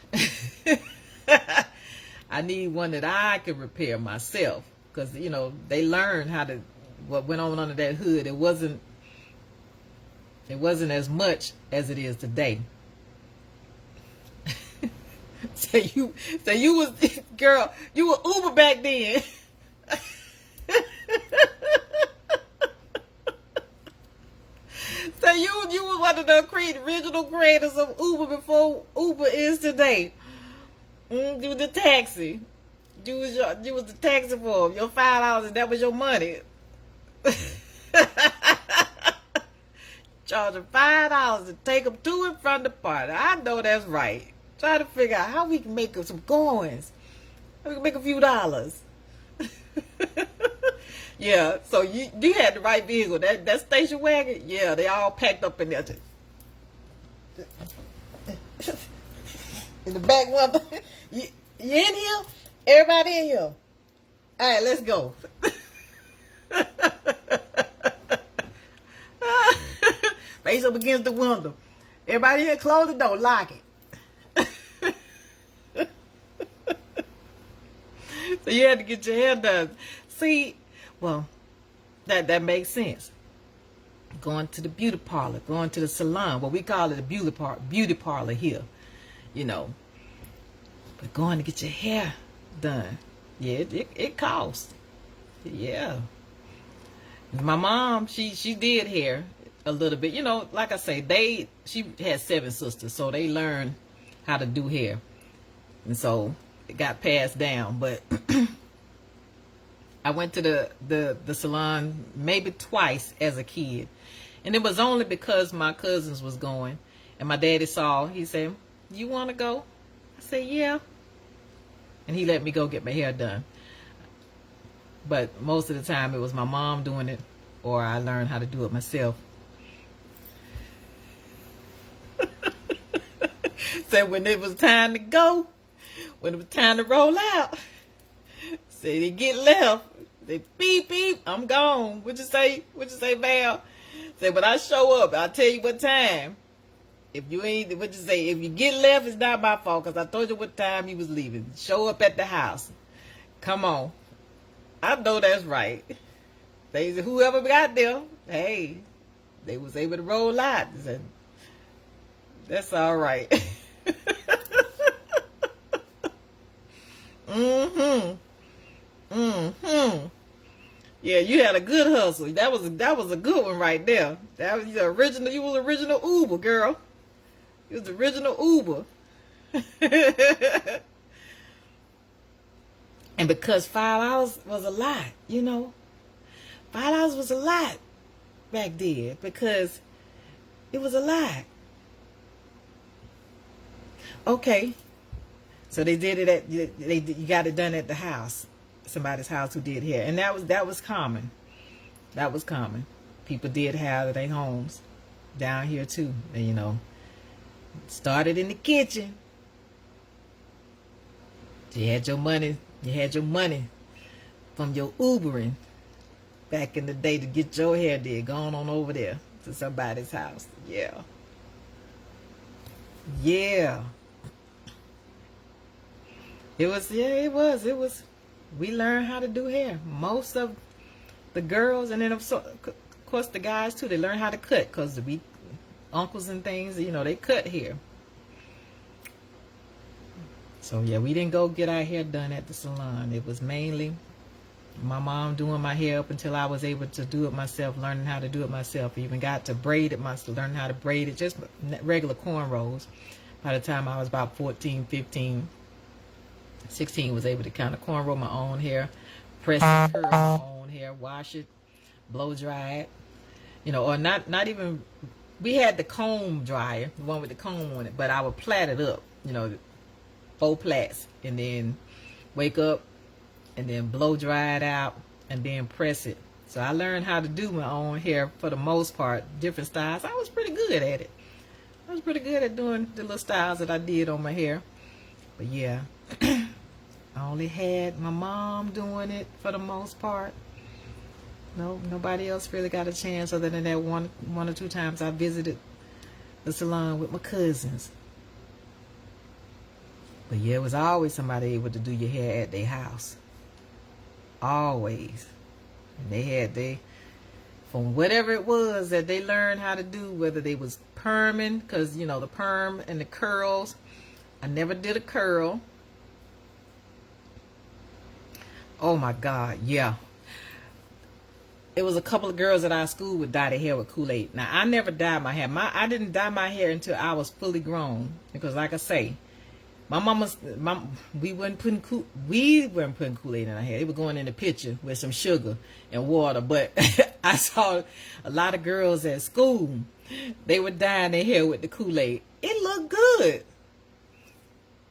I need one that I can repair myself, because they learned what went on under that hood. It wasn't as much as it is today. So you was, girl, you were Uber back then. So you was one of the original creators of Uber before Uber is today. You was the taxi. You was the taxi for him. Your $5, and that was your money. Charging $5 to take them to and from the party. I know that's right. Try to figure out how we can make some coins. How we can make a few dollars. Yeah, so you had the right vehicle. That station wagon, yeah, they all packed up in there. In the back window. You in here? Everybody in here? All right, let's go. Face up against the window. Everybody here, close the door, lock it. So you had to get your hair done. See, well, that makes sense. Going to the beauty parlor, going to the salon. Well, we call it a beauty parlor here, But going to get your hair done, yeah, it costs. Yeah. My mom, she did hair a little bit. Like I say, she had 7 sisters, so they learned how to do hair. And so it got passed down. But I went to the salon maybe twice as a kid. And it was only because my cousins was going. And my daddy saw, he said, you want to go? I said, yeah. And he let me go get my hair done. But most of the time it was my mom doing it, or I learned how to do it myself. So when it was time to go, when it was time to roll out, say they get left, they beep beep, I'm gone. What'd you say, Val? Say, when I show up, I'll tell you what time. If you ain't, what'd you say? If you get left, it's not my fault, because I told you what time you was leaving. Show up at the house. Come on. I know that's right. They said, whoever got there, hey, they was able to roll out. Said, that's all right. Yeah, you had a good hustle. That was a good one right there. That was the original. You was original Uber, girl. You was the original Uber. And because $5 was a lot, $5 was a lot back then, because it was a lot. Okay, so they did it you got it done at the house, somebody's house who did hair, and that was common. That was common. People did hair at their homes down here too, and started in the kitchen. You had your money. You had your money from your Ubering back in the day to get your hair did. Going on over there to somebody's house. Yeah. Yeah. It was. We learned how to do hair. Most of the girls, and then of course the guys too, they learned how to cut, because the uncles and things, they cut hair. So yeah, we didn't go get our hair done at the salon. It was mainly my mom doing my hair up until I was able to do it myself, learning how to do it myself. Even got to braid it myself, learning how to braid it, just regular cornrows. By the time I was about 14, 15, 16, was able to kind of cornrow my own hair, press and curl my own hair, wash it, blow dry it, or not even, we had the comb dryer, the one with the comb on it, but I would plait it up, 4 plaits, and then wake up and then blow dry it out and then press it. So I learned how to do my own hair for the most part, different styles. I was pretty good at it. I was pretty good at doing the little styles that I did on my hair. But yeah, I only had my mom doing it for the most part. No, nobody else really got a chance other than that one or two times I visited the salon with my cousins. But yeah, it was always somebody able to do your hair at their house. Always. And they from whatever it was that they learned how to do, whether they was perming, because you know the perm and the curls. I never did a curl. Oh my God, yeah. It was a couple of girls at our school would dye their hair with Kool-Aid. Now I never dyed my hair. I didn't dye my hair until I was fully grown, because like I say, we weren't putting Kool-Aid in our hair. They were going in the pitcher with some sugar and water. But I saw a lot of girls at school. They were dyeing their hair with the Kool-Aid. It looked good.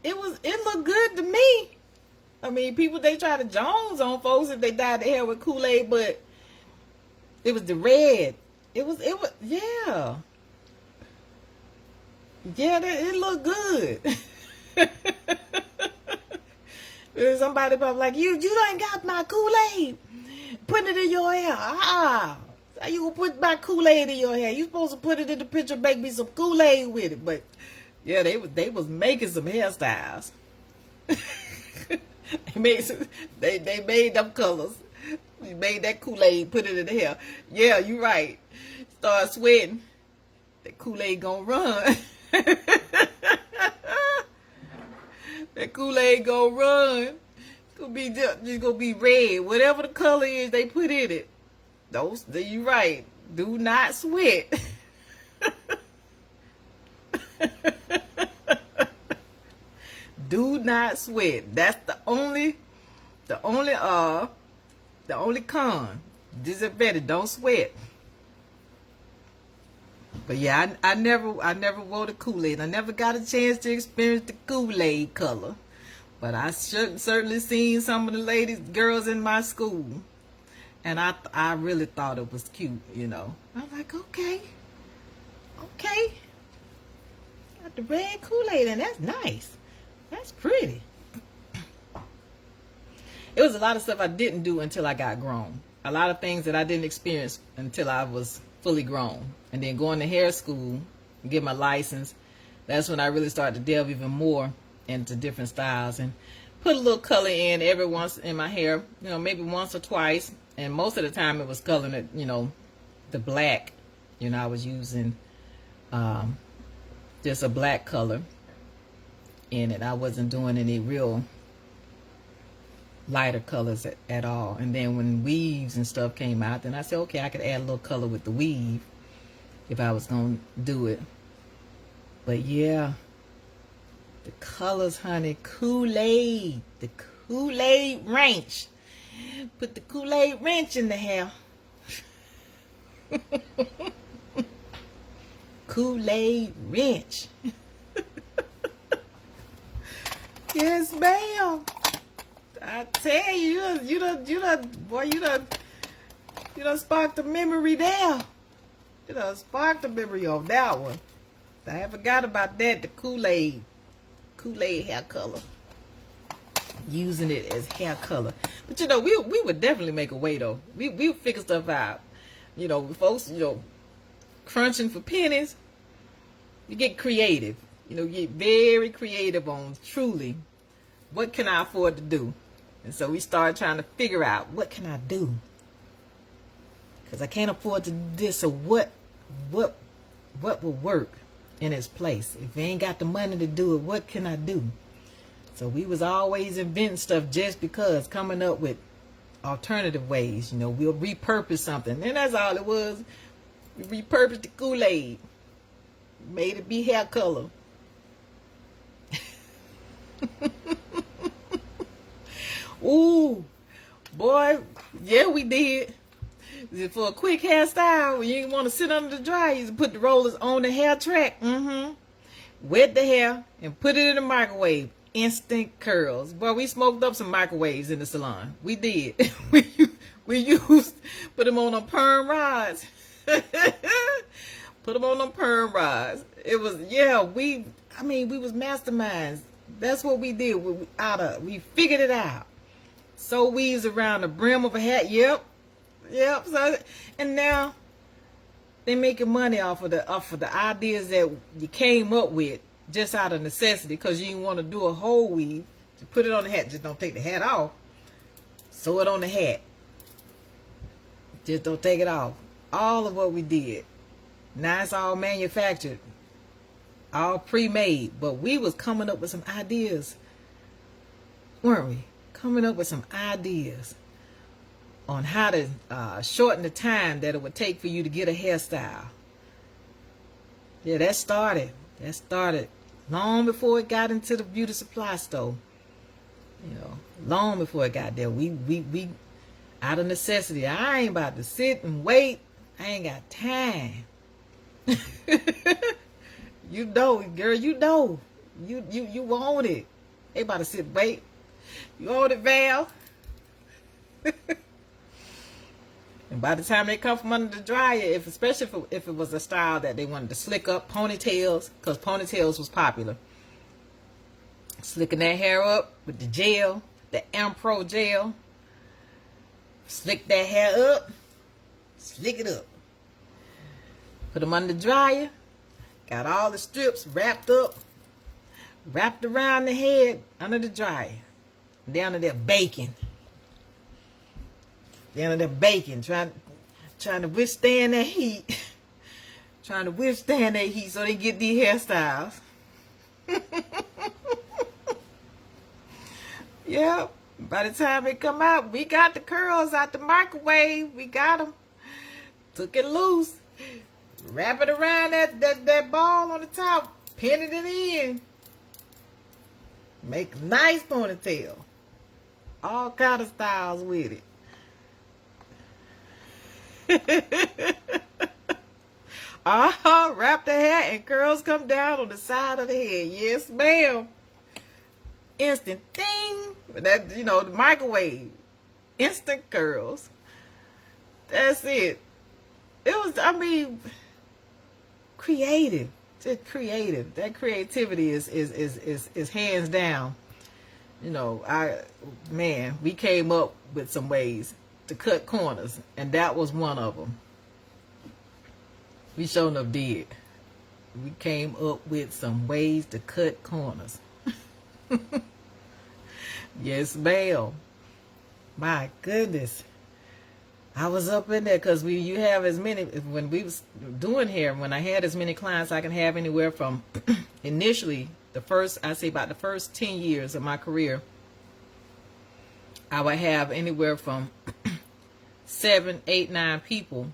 It looked good to me. I mean, people, they try to Jones on folks if they dyed their hair with Kool-Aid, but it was the red. It was yeah. Yeah, it looked good. Somebody probably like, you ain't got my Kool-Aid. Put it in your hair. How you gonna put my Kool-Aid in your hair? You supposed to put it in the picture, make me some Kool-Aid with it. But yeah, they was making some hairstyles. they made them colors. They made that Kool-Aid, put it in the hair. Yeah, you right. Start sweating. That Kool-Aid gonna run. That Kool-Aid gonna run. It's gonna be red. Whatever the color is they put in it. You right. Do not sweat. Do not sweat. That's the only con. Disadvantage. Don't sweat. But yeah, I never wore the Kool-Aid. I never got a chance to experience the Kool-Aid color. But I certainly seen some of the girls in my school. And I really thought it was cute, you know. I was like, okay. Got the red Kool-Aid, and that's nice. That's pretty. It was a lot of stuff I didn't do until I got grown. A lot of things that I didn't experience until I was fully grown. And then going to hair school and get my license, that's when I really started to delve even more into different styles and put a little color in every once in my hair, you know, maybe once or twice. And most of the time it was coloring it, you know, the black. You know, I was using just a black color in it. I wasn't doing any real lighter colors at all. And then when weaves and stuff came out, then I said, okay, I could add a little color with the weave if I was going to do it. But yeah, the colors, honey, Kool-Aid, the Kool-Aid wrench. Put the Kool-Aid wrench in the hair. Kool-Aid wrench. Yes, ma'am. I tell you, you done sparked the memory there. You done sparked the memory on that one. I forgot about that, the Kool-Aid hair color. Using it as hair color. But you know, we would definitely make a way though. We would figure stuff out. You know, folks, you know, crunching for pennies. You get creative. You know, get very creative on truly what can I afford to do. And so we started trying to figure out, what can I do? Because I can't afford to do this. So what will work in its place? If I ain't got the money to do it, what can I do? So we was always inventing stuff just because, coming up with alternative ways. You know, we'll repurpose something. And that's all it was. We repurposed the Kool-Aid. Made it be hair color. Ooh, boy, yeah, we did. For a quick hairstyle, when you didn't want to sit under the dryer, you just put the rollers on the hair track. Wet the hair and put it in the microwave. Instant curls. Boy, we smoked up some microwaves in the salon. We did. we used, put them on perm rods. Put them on them perm rods. It was, yeah, we was masterminds. That's what we did. We figured it out. Sew weaves around the brim of a hat. Yep. So, and now they making money off of the ideas that you came up with just out of necessity, because you didn't want to do a whole weave. You put it on the hat. Just don't take the hat off. Sew it on the hat. Just don't take it off. All of what we did. Now it's all manufactured. All pre-made. But we was coming up with some ideas. Weren't we? Coming up with some ideas on how to shorten the time that it would take for you to get a hairstyle. Yeah, that started long before it got into the beauty supply store. You know, long before it got there. We out of necessity. I ain't about to sit and wait. I ain't got time. You know, girl, you know. You want it. They about to sit and wait. You want it, Val? And by the time they come from under the dryer, especially if it was a style that they wanted to slick up, ponytails, because ponytails was popular. Slicking that hair up with the gel, the Ampro gel. Slick that hair up. Slick it up. Put them under the dryer. Got all the strips wrapped up. Wrapped around the head under the dryer. Down to that bacon. Down to that bacon. Trying to withstand that heat. Trying to withstand that heat so they get these hairstyles. Yep. By the time it come out, we got the curls out the microwave. We got them. Took it loose. Wrap it around that ball on the top. Pin it in. Make a nice ponytail. All kind of styles with it. Wrap the hair and curls come down on the side of the head. Yes, ma'am. Instant ding. That, you know, the microwave. Instant curls. That's it. It was, I mean, creative. Just creative. That creativity is hands down. You know, we came up with some ways to cut corners, and that was one of them. We sure enough did. We came up with some ways to cut corners. Yes, ma'am. My goodness. I was up in there because you have as many, when we was doing hair, when I had as many clients, I can have anywhere from initially about the first 10 years of my career, I would have anywhere from 7, 8, 9 people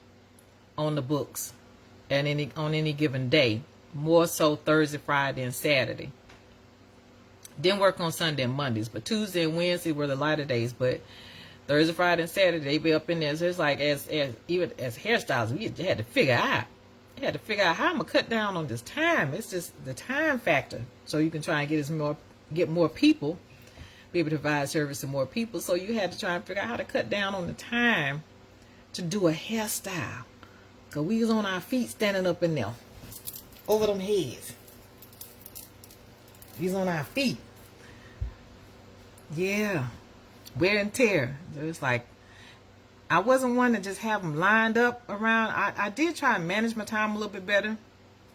on the books on any given day. More so Thursday, Friday, and Saturday. Didn't work on Sunday and Mondays, but Tuesday and Wednesday were the lighter days. But Thursday, Friday, and Saturday, they be up in there. So it's like, even as hairstylists, we had to figure out. You had to figure out how I'm gonna cut down on this time. It's just the time factor, so you can try and get more people, be able to provide service to more people. So you had to try and figure out how to cut down on the time to do a hairstyle. Cause we was on our feet standing up in there, over them heads. We was on our feet. Yeah, wear and tear. It was like, I wasn't one to just have them lined up around. I did try and manage my time a little bit better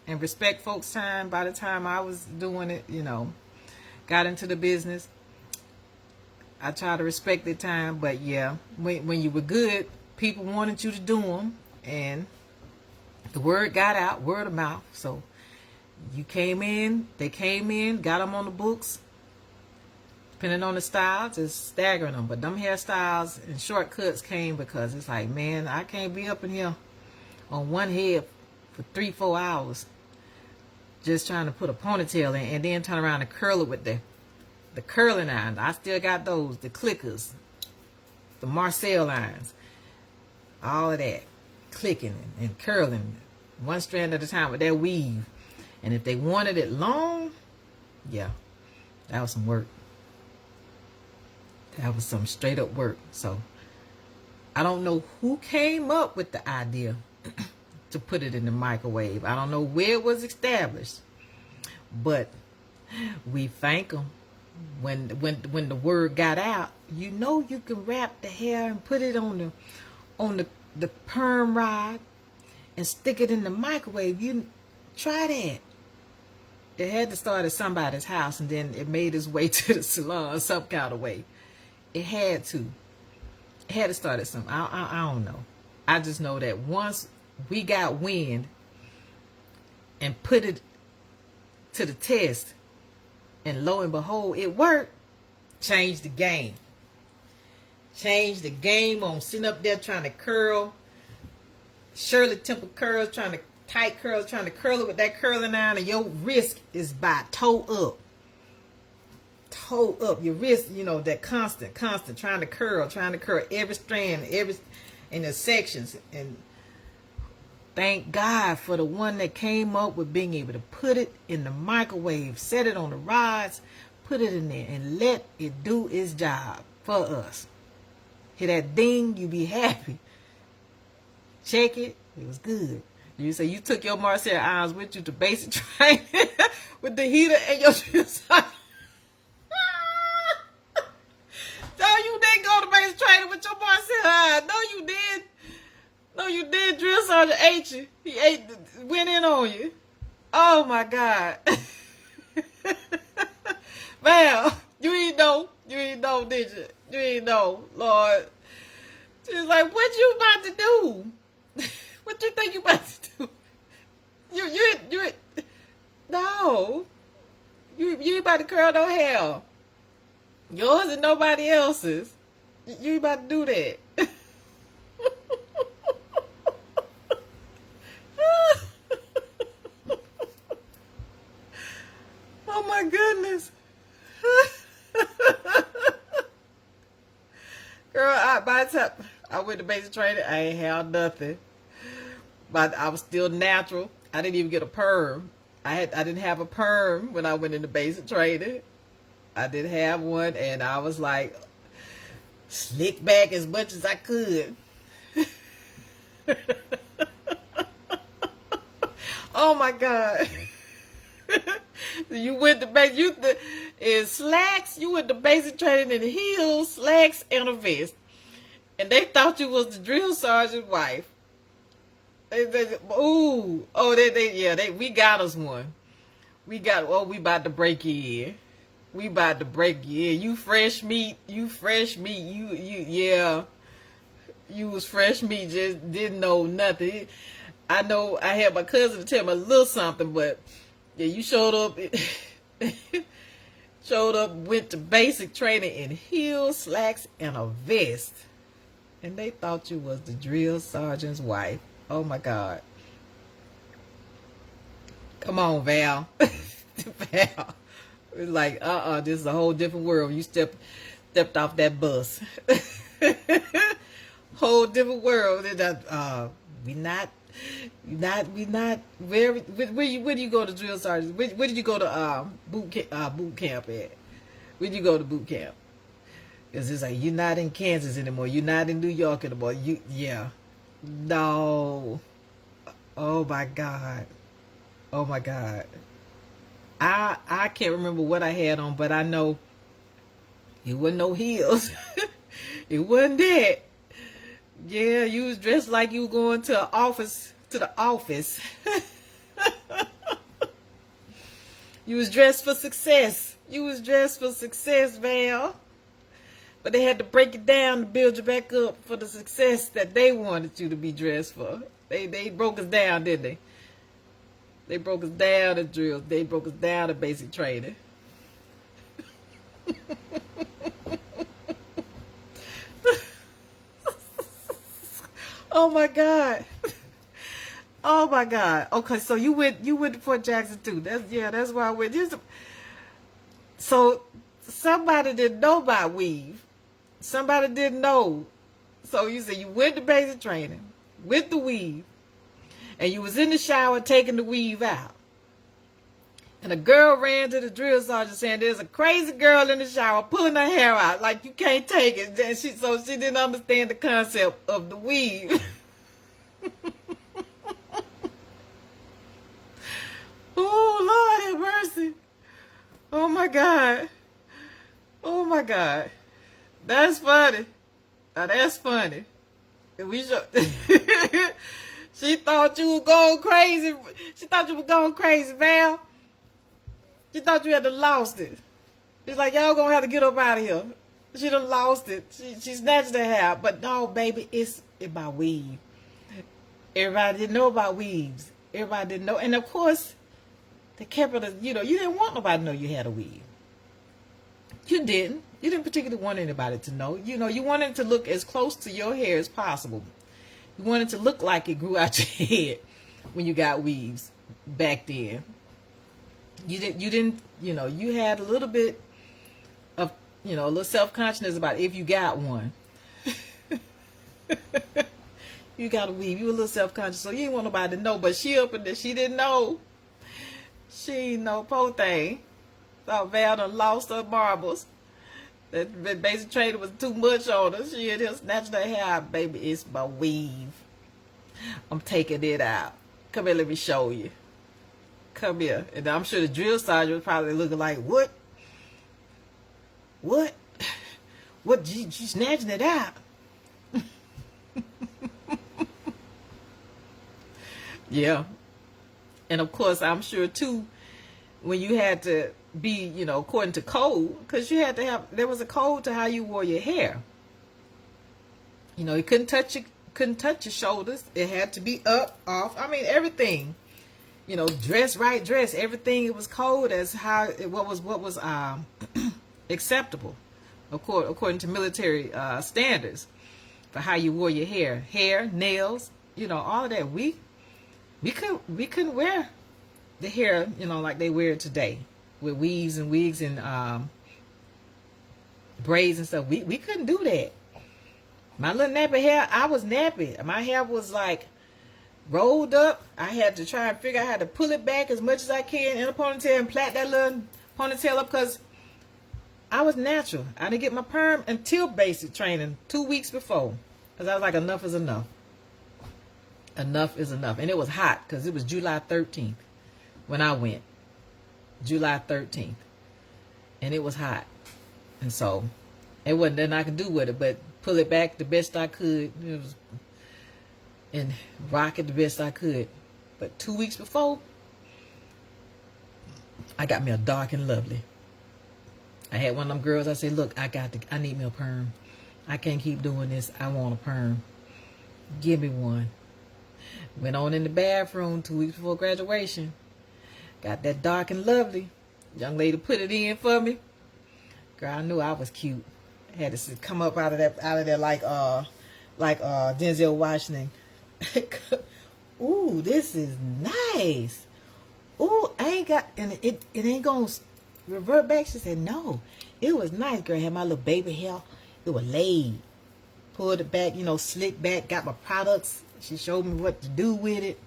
and respect folks' time by the time I was doing it, you know, got into the business. I tried to respect their time, but yeah, when you were good, people wanted you to do them, and the word got out, word of mouth. So you came in, they came in, got them on the books. Depending on the style, just staggering them. But them hairstyles and shortcuts came because it's like, man, I can't be up in here on one head for 3-4 hours just trying to put a ponytail in and then turn around and curl it with the curling irons. I still got those, the clickers, the Marcel irons, all of that, clicking and curling one strand at a time with that weave. And if they wanted it long, yeah, that was some work. That was some straight up work. So I don't know who came up with the idea, to put it in the microwave. I don't know where it was established, but we thank them. When the word got out, you know you can wrap the hair and put it on the perm rod and stick it in the microwave. You try that. It had to start at somebody's house, and then it made its way to the salon some kind of way. It had to. It had to start at some. I don't know. I just know that once we got wind and put it to the test, and lo and behold, it worked. Changed the game. Changed the game on sitting up there trying to curl. Shirley Temple curls, trying to tight curls, trying to curl it with that curling iron, and your wrist is by toe up. Toe up. Your wrist, you know, that constant, trying to curl every strand, in the sections. And thank God for the one that came up with being able to put it in the microwave, set it on the rods, put it in there, and let it do its job for us. Hear that ding, you be happy. Check it, it was good. You say you took your Marcel irons with you to basic training with the heater and your drill sergeant. No, you didn't go to basic training with your Marcel irons. No, you did. No, you did. Drill sergeant ate you. He went in on you. Oh my God. Well, you ain't know. You ain't know, did you? You ain't know, Lord. She's like, what you about to do? What you think you about to do? You no. You ain't about to curl no hair. Yours and nobody else's. You ain't about to do that. Oh my goodness. Girl, by the time I went to basic training, I ain't had nothing. But I was still natural. I didn't even get a perm. I didn't have a perm when I went into basic training. I didn't have one, and I was like slick back as much as I could. Oh my God. You went to basic, in slacks. You went to basic training in heels, slacks, and a vest, and they thought you was the drill sergeant's wife. We got us one. We about to break you in. We about to break you in. You fresh meat. You was fresh meat. Just didn't know nothing. I know I had my cousin to tell me a little something, but yeah, you showed up. Went to basic training in heels, slacks, and a vest. And they thought you was the drill sergeant's wife. Oh my God. Come on, Val. Val. It's like, this is a whole different world. You stepped off that bus. Whole different world. We not where do you go to drill sergeant? Where did you go to boot camp at? Where did you go to boot camp? Because it's like, you're not in Kansas anymore. You're not in New York anymore. No. Oh my God. Oh my God. I can't remember what I had on, but I know it wasn't no heels. It wasn't that. Yeah, you was dressed like you were going to the office. You was dressed for success. Val. But they had to break it down to build you back up for the success that they wanted you to be dressed for. They broke us down, didn't they? They broke us down to drills. They broke us down to basic training. Oh my God. Oh my God. Okay, so you went to Fort Jackson too. That's why I went. So somebody didn't know about weave. Somebody didn't know. So you said you went to basic training with the weave, and you was in the shower taking the weave out. And a girl ran to the drill sergeant saying, there's a crazy girl in the shower pulling her hair out like you can't take it. And she didn't understand the concept of the weave. my God. Oh my God. That's funny. Now that's funny. We should. She thought you were going crazy. She thought you were going crazy, Val. She thought you had to lost it. She's like, y'all gonna have to get up out of here. She done lost it. She snatched the hair. But no, baby, it's about weave. Everybody didn't know about weaves. Everybody didn't know. And of course, the capital, you didn't want nobody to know you had a weave. You didn't. You didn't particularly want anybody to know. You wanted it to look as close to your hair as possible. You wanted it to look like it grew out your head when you got weaves back then. You didn't, you had a little bit of, a little self-consciousness about if you got one. You got a weave. You were a little self-conscious, so you didn't want nobody to know. But she up in there, she didn't know. She didn't know, poor thing. Thought Val done lost her marbles. That basic trainer was too much on her. She had snatched her hair out. Baby, it's my weave. I'm taking it out. Come here, let me show you. Come here. And I'm sure the drill sergeant was probably looking like, what? What? What? She snatching it out. Yeah. And of course, I'm sure too, when you had to be, according to code, because you had to have, there was a code to how you wore your hair. You couldn't touch your shoulders. It had to be up, off. I mean, everything. Dress right, dress. Everything, it was code as how what was acceptable, according to military standards for how you wore your hair, nails. All of that. We couldn't wear the hair, like they wear it today, with weaves and wigs and braids and stuff. We couldn't do that. My little nappy hair, I was nappy. My hair was like rolled up. I had to try and figure out how to pull it back as much as I can in a ponytail and plait that little ponytail up, because I was natural. I didn't get my perm until basic training 2 weeks before, because I was like, enough is enough. Enough is enough. And it was hot because it was July 13th when I went. July 13th. And it was hot. And so it wasn't nothing I could do with it but pull it back the best I could. And rock it the best I could. But 2 weeks before, I got me a dark and lovely. I had one of them girls, I said, look, I need me a perm. I can't keep doing this. I want a perm. Give me one. Went on in the bathroom 2 weeks before graduation. Got that dark and lovely. Young lady put it in for me. Girl, I knew I was cute. Had to come up out of there like Denzel Washington. Ooh, this is nice. Ooh, I ain't got, and it ain't gonna revert back. She said, no, it was nice, girl. Had my little baby hair. It was laid. Pulled it back, slicked back. Got my products. She showed me what to do with it.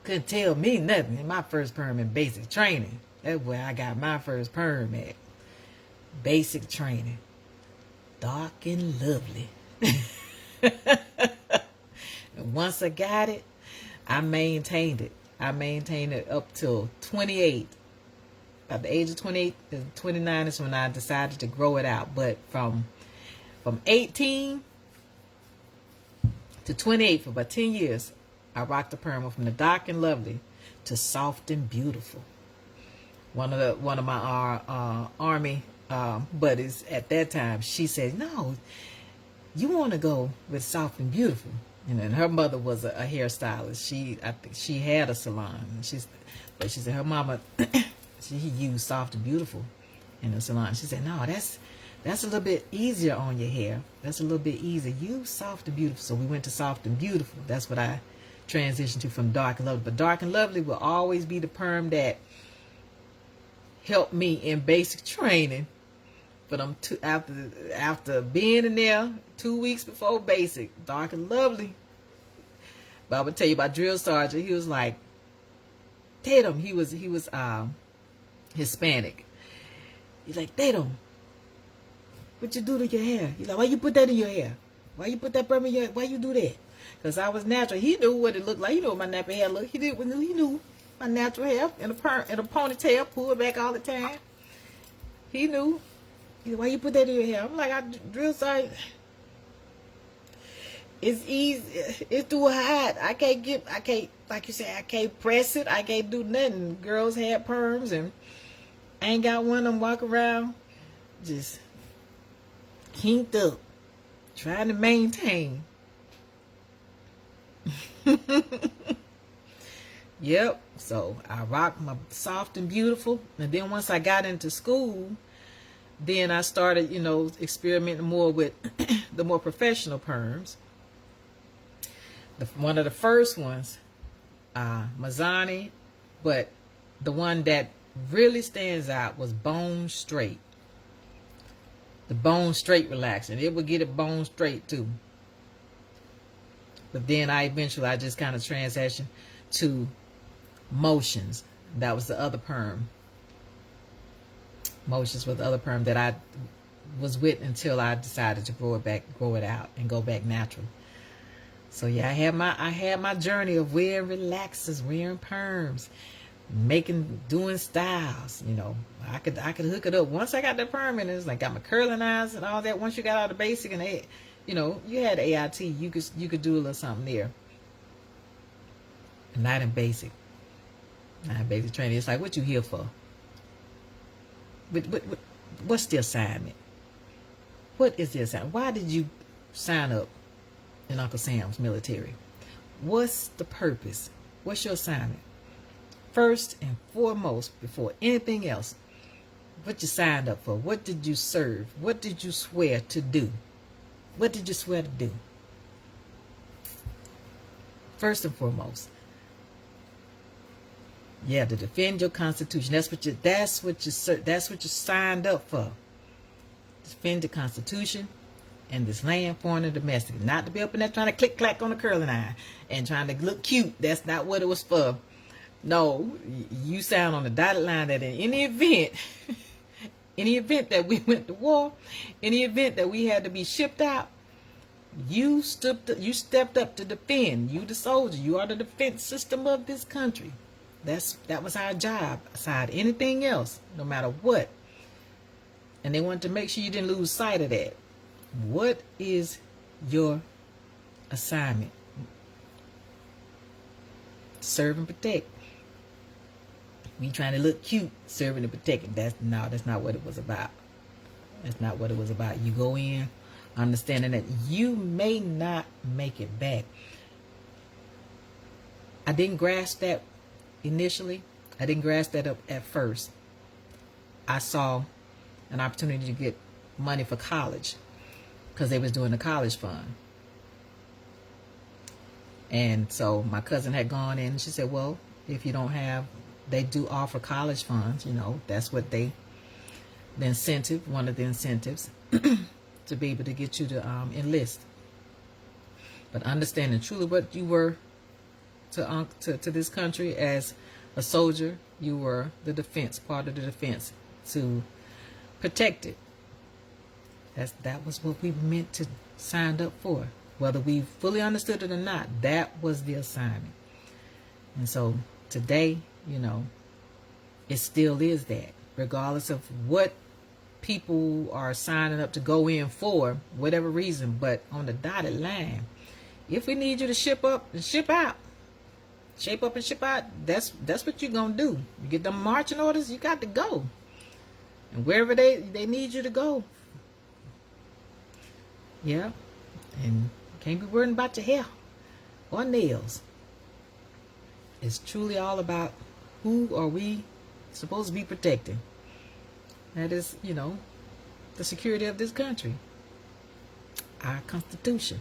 Couldn't tell me nothing. In my first perm in basic training. That's where I got my first perm at. Basic training. Dark and lovely. And once I got it, I maintained it. I maintained it up till 28. At the age of 28 to 29 is when I decided to grow it out. But from 18 to 28, for about 10 years, I rocked the perm from the dark and lovely to soft and beautiful. One of my army buddies at that time, she said, no, you want to go with soft and beautiful. And her mother was a hairstylist. I think she had a salon. But she said her mama, she used soft and beautiful in the salon. She said, no, that's a little bit easier on your hair. That's a little bit easier. Use soft and beautiful. So we went to soft and beautiful. That's what I transitioned to from dark and lovely. But dark and lovely will always be the perm that helped me in basic training. But after being in there 2 weeks before basic, dark and lovely. But I would tell you about drill sergeant. He was like, Tatum. He was Hispanic. He's like, Tatum, what you do to your hair? He's like, why you put that in your hair? Why you put that perm in your hair? Why you do that? Because I was natural. He knew what it looked like. He knew what my nappy hair looked. He knew. my natural hair in a ponytail, pull it back all the time. He knew. He said, why you put that in your hair? I'm like, I drill site. It's easy. It's too hot. I can't, like you said, I can't press it. I can't do nothing. Girls had perms, and I ain't got one of them walk around just kinked up, trying to maintain. Yep. So I rocked my soft and beautiful, and then once I got into school, then I started, experimenting more with the more professional perms. One of the first ones, Mazzani, but the one that really stands out was Bone Straight. The Bone Straight relaxing. It would get it bone straight too. But then I just kind of transitioned to Motions. That was the other perm. Motions was the other perm that I was with until I decided to grow it out, and go back natural. So yeah, I had my journey of wearing relaxers, wearing perms, doing styles. I could hook it up. Once I got the perm, and it's like got my curling eyes and all that. Once you got all the basic, and you had AIT, you could do a little something there. Not in basic training. It's like, what you here for? What's the assignment? What is the assignment? Why did you sign up in Uncle Sam's military? What's the purpose? What's your assignment? First and foremost, before anything else, what you signed up for? What did you serve? What did you swear to do? What did you swear to do? First and foremost. Yeah, to defend your Constitution. That's what you signed up for. Defend the Constitution and this land, foreign and domestic. Not to be up in there trying to click clack on the curling iron and trying to look cute. That's not what it was for. No, you signed on the dotted line that in any event that we went to war, any event that we had to be shipped out, you stepped up to defend. You the soldier. You are the defense system of this country. That was our job, aside anything else, no matter what. And they wanted to make sure you didn't lose sight of that. What is your assignment? Serve and protect. We trying to look cute, serving and protecting. That's not what it was about. That's not what it was about. You go in understanding that you may not make it back. I didn't grasp that initially. I didn't grasp that up at first. I saw an opportunity to get money for college because they was doing the college fund. And so my cousin had gone in and she said, well, if you don't have, they do offer college funds, that's what the incentive, one of the incentives to be able to get you to enlist. But understanding truly what you were to this country as a soldier, you were the defense, part of the defense, to protect it. That was what we meant to sign up for. Whether we fully understood it or not, that was the assignment. And so today, it still is that. Regardless of what people are signing up to go in for, whatever reason, but on the dotted line, if we need you to ship up and ship out, shape up and ship out, that's what you're going to do. You get them marching orders, you got to go. And wherever they need you to go. Yeah. And can't be worrying about your hair or nails. It's truly all about who are we supposed to be protecting. That is, the security of this country. Our Constitution.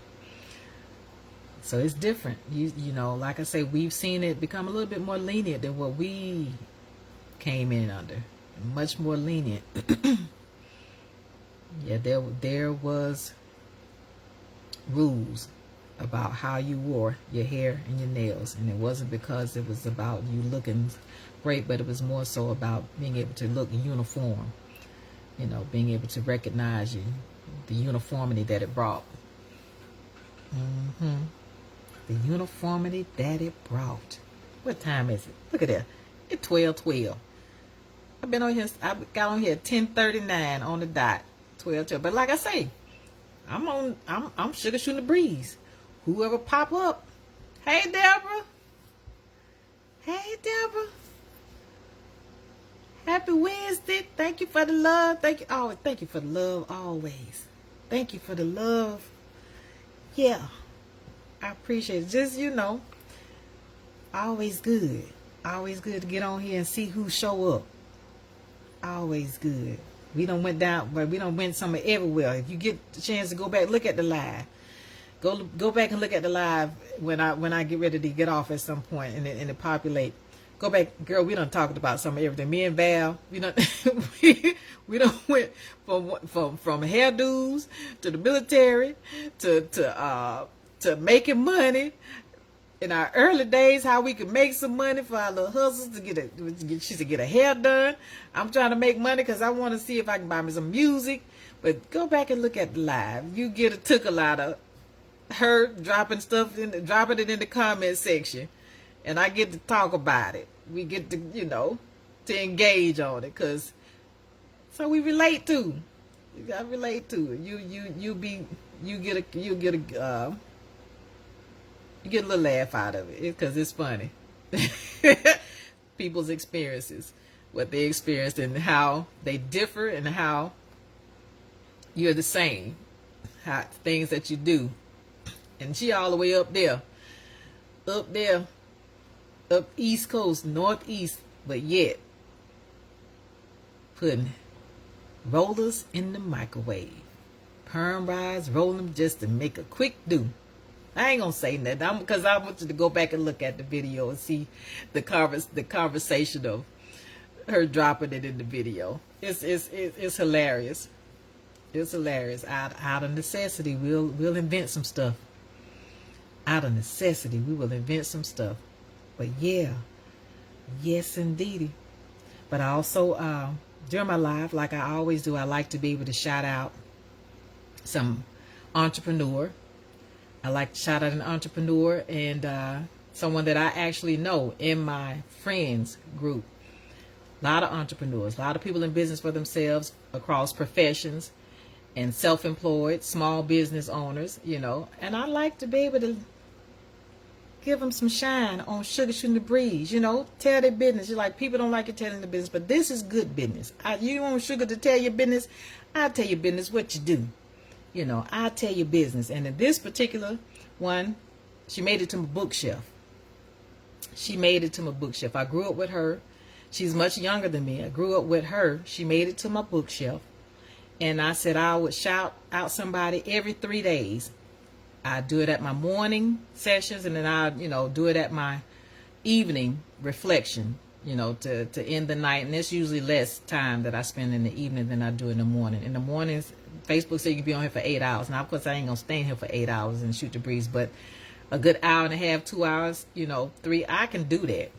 So it's different. Like I say, we've seen it become a little bit more lenient than what we came in under. Much more lenient. Yeah, there was rules about how you wore your hair and your nails, and it wasn't because it was about you looking great, but it was more so about being able to look uniform, being able to recognize you, the uniformity that it brought. The uniformity that it brought. What time is it? Look at that. It's 12:12. I've been on here. I got on here at 10:39 on the dot. 12:12. But like I say, I'm Sugar Shooting the Breeze. Whoever pop up. Hey Deborah. Hey Deborah. Happy Wednesday. Thank you for the love. Thank you. Oh, thank you for the love always. Thank you for the love. Yeah. I appreciate it. Just, always good. Always good to get on here and see who show up. Always good. We done went down, but we done went somewhere everywhere. If you get the chance to go back, look at the live. Go back and look at the live when I get ready to get off at some point and it populate. Go back, girl. We done talked about some of everything. Me and Val, we done we done went from hairdos to the military to making money. In our early days, how we could make some money for our little hustles to get a hair done. I'm trying to make money because I want to see if I can buy me some music. But go back and look at the live. You took a lot of her dropping it in the comment section, and I get to talk about it. We get to to engage on it, so we relate to. You gotta relate to it. You get a little laugh out of it because it's funny. People's experiences, what they experienced, and how they differ, and how you're the same. How things that you do, and she all the way up East Coast, Northeast, but yet putting rollers in the microwave, perm rods, rolling them just to make a quick do. I ain't gonna say nothing because I want you to go back and look at the video and see the conversation of her dropping it in the video. It's hilarious. It's hilarious. Out of necessity, we'll invent some stuff. Out of necessity, we will invent some stuff. But yeah, yes indeedy. But I also during my life, like I always do, I like to be able to shout out some entrepreneur. I like to shout out an entrepreneur and someone that I actually know in my friends group. A lot of entrepreneurs, a lot of people in business for themselves across professions and self-employed, small business owners, And I like to be able to give them some shine on Sugar Shooting the Breeze, tell their business. You're like, people don't like you telling the business, but this is good business. You want Sugar to tell your business? I'll tell your business what you do. I tell you business. And in this particular one, she made it to my bookshelf. I grew up with her. She's much younger than me. I grew up with her. She made it to my bookshelf. And I said I would shout out somebody every 3 days. I do it at my morning sessions, and then I, do it at my evening reflection, to end the night. And it's usually less time that I spend in the evening than I do in the morning. In the mornings, Facebook said you can be on here for 8 hours. Now, of course, I ain't going to stay in here for 8 hours and shoot the breeze, but a good hour and a half, 2 hours, 3, I can do that.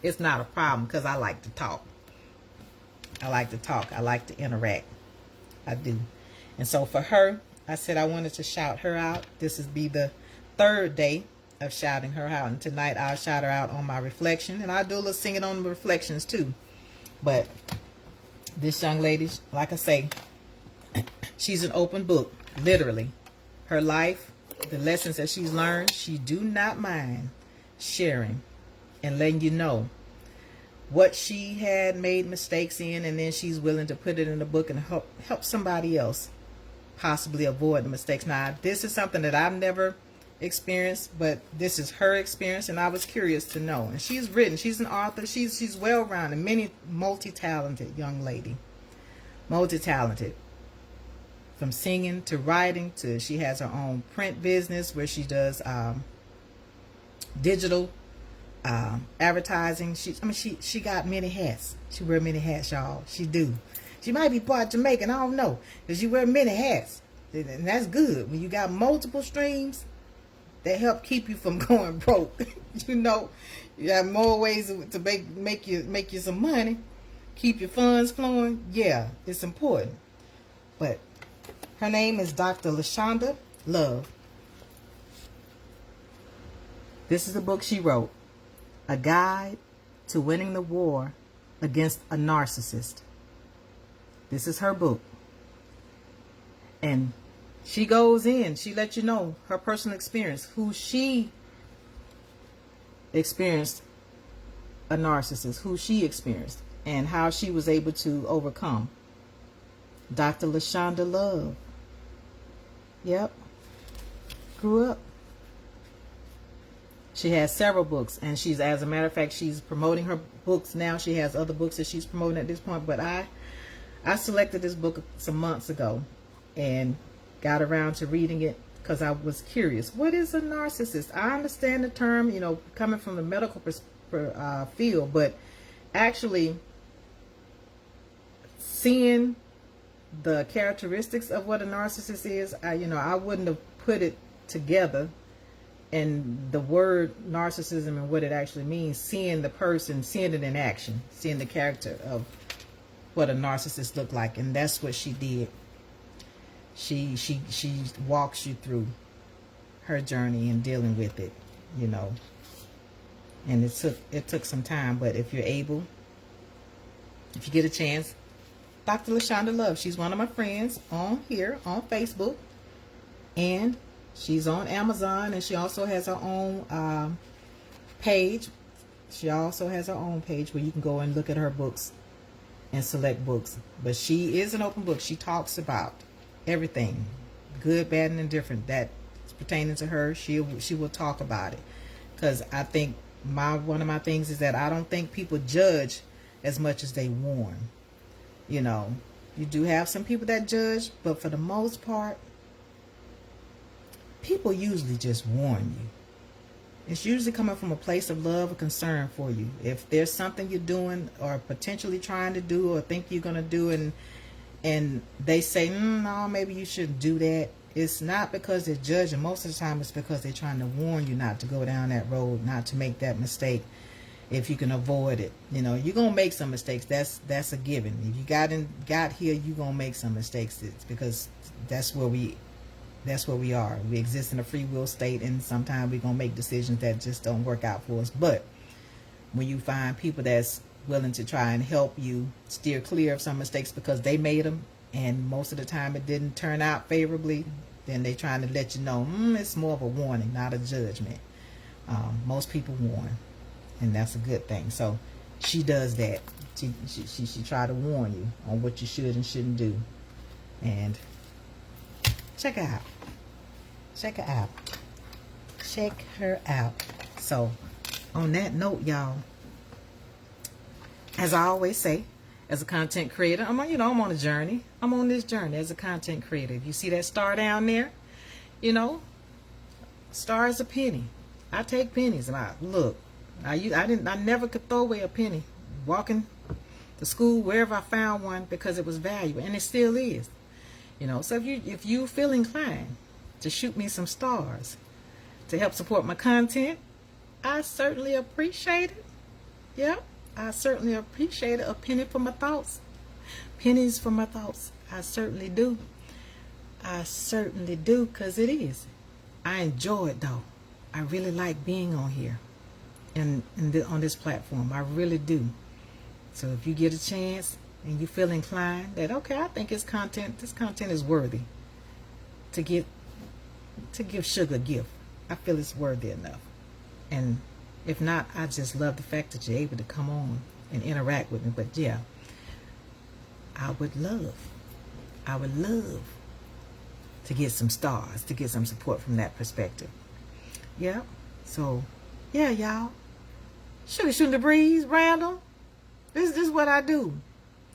It's not a problem because I like to talk. I like to interact. I do. And so for her, I said I wanted to shout her out. This would be the 3rd day of shouting her out. And tonight I'll shout her out on my reflection. And I'll do a little singing on the reflections too. But this young lady, like I say, she's an open book, literally. Her life, the lessons that she's learned, she do not mind sharing and letting you know what she had made mistakes in, and then she's willing to put it in the book and help somebody else possibly avoid the mistakes. Now, this is something that I've never experienced, but this is her experience, and I was curious to know. And she's an author, she's well-rounded, many multi-talented young lady. Multi-talented. From singing to writing to, she has her own print business where she does digital advertising. She got many hats. She wear many hats, y'all. She do. She might be part Jamaican, I don't know, but she wear many hats, and that's good. When you got multiple streams, that help keep you from going broke. You have more ways to make you some money, keep your funds flowing. Yeah, it's important. But her name is Dr. LaShonda Love. This is the book she wrote. A Guide to Winning the War Against a Narcissist. This is her book. And she goes in, she lets you know her personal experience, who she experienced a narcissist, who she experienced, and how she was able to overcome. Dr. LaShonda Love. Yep. Grew up. She has several books, and she's, as a matter of fact, she's promoting her books now. She has other books that she's promoting at this point, but I selected this book some months ago and got around to reading it because I was curious. What is a narcissist? I understand the term, you know, coming from the medical field, but actually seeing the characteristics of what a narcissist is, I wouldn't have put it together. And the word narcissism and what it actually means, seeing the person, seeing it in action, seeing the character of what a narcissist looked like. And that's what she did. She walks you through her journey and dealing with it, you know. And it took some time, but if you're able, if you get a chance, Dr. LaShonda Love, she's one of my friends on here on Facebook, and she's on Amazon, and she also has her own page. She also has her own page where you can go and look at her books and select books. But she is an open book. She talks about everything, good, bad, and indifferent that's pertaining to her. She will talk about it, because I think one of my things is that I don't think people judge as much as they warn. You know, you do have some people that judge, but for the most part, people usually just warn you. It's usually coming from a place of love or concern for you. If there's something you're doing or potentially trying to do or think you're going to do, and they say, no, maybe you shouldn't do that, it's not because they're judging. Most of the time it's because they're trying to warn you not to go down that road, not to make that mistake if you can avoid it. You know, you're going to make some mistakes. That's a given. If you got here, you're going to make some mistakes. It's because that's where we are. We exist in a free will state, and sometimes we're going to make decisions that just don't work out for us. But when you find people that's willing to try and help you steer clear of some mistakes because they made them, and most of the time it didn't turn out favorably, then they're trying to let you know, it's more of a warning, not a judgment. Most people warn, and that's a good thing. So she does that. She try to warn you on what you should and shouldn't do. And check her out. Check her out. Check her out. So, on that note, y'all, as I always say, as a content creator, I'm on a journey. I'm on this journey as a content creator. If you see that star down there, star is a penny. I take pennies, and I never could throw away a penny walking to school, wherever I found one, because it was valuable, and it still is. So if you feel inclined to shoot me some stars to help support my content, I certainly appreciate it. Yeah, I certainly appreciate it. A penny for my thoughts. Pennies for my thoughts. I certainly do. I certainly do, because it is. I enjoy it, though. I really like being on here and on this platform. I really do. So if you get a chance and you feel inclined that, okay, I think this content is worthy to give Shuga a gift, I feel it's worthy enough. And if not, I just love the fact that you're able to come on and interact with me. But yeah, I would love to get some stars, to get some support from that perspective. Yeah. So yeah, y'all, Shuga Shootin' the breeze, random. This is what I do.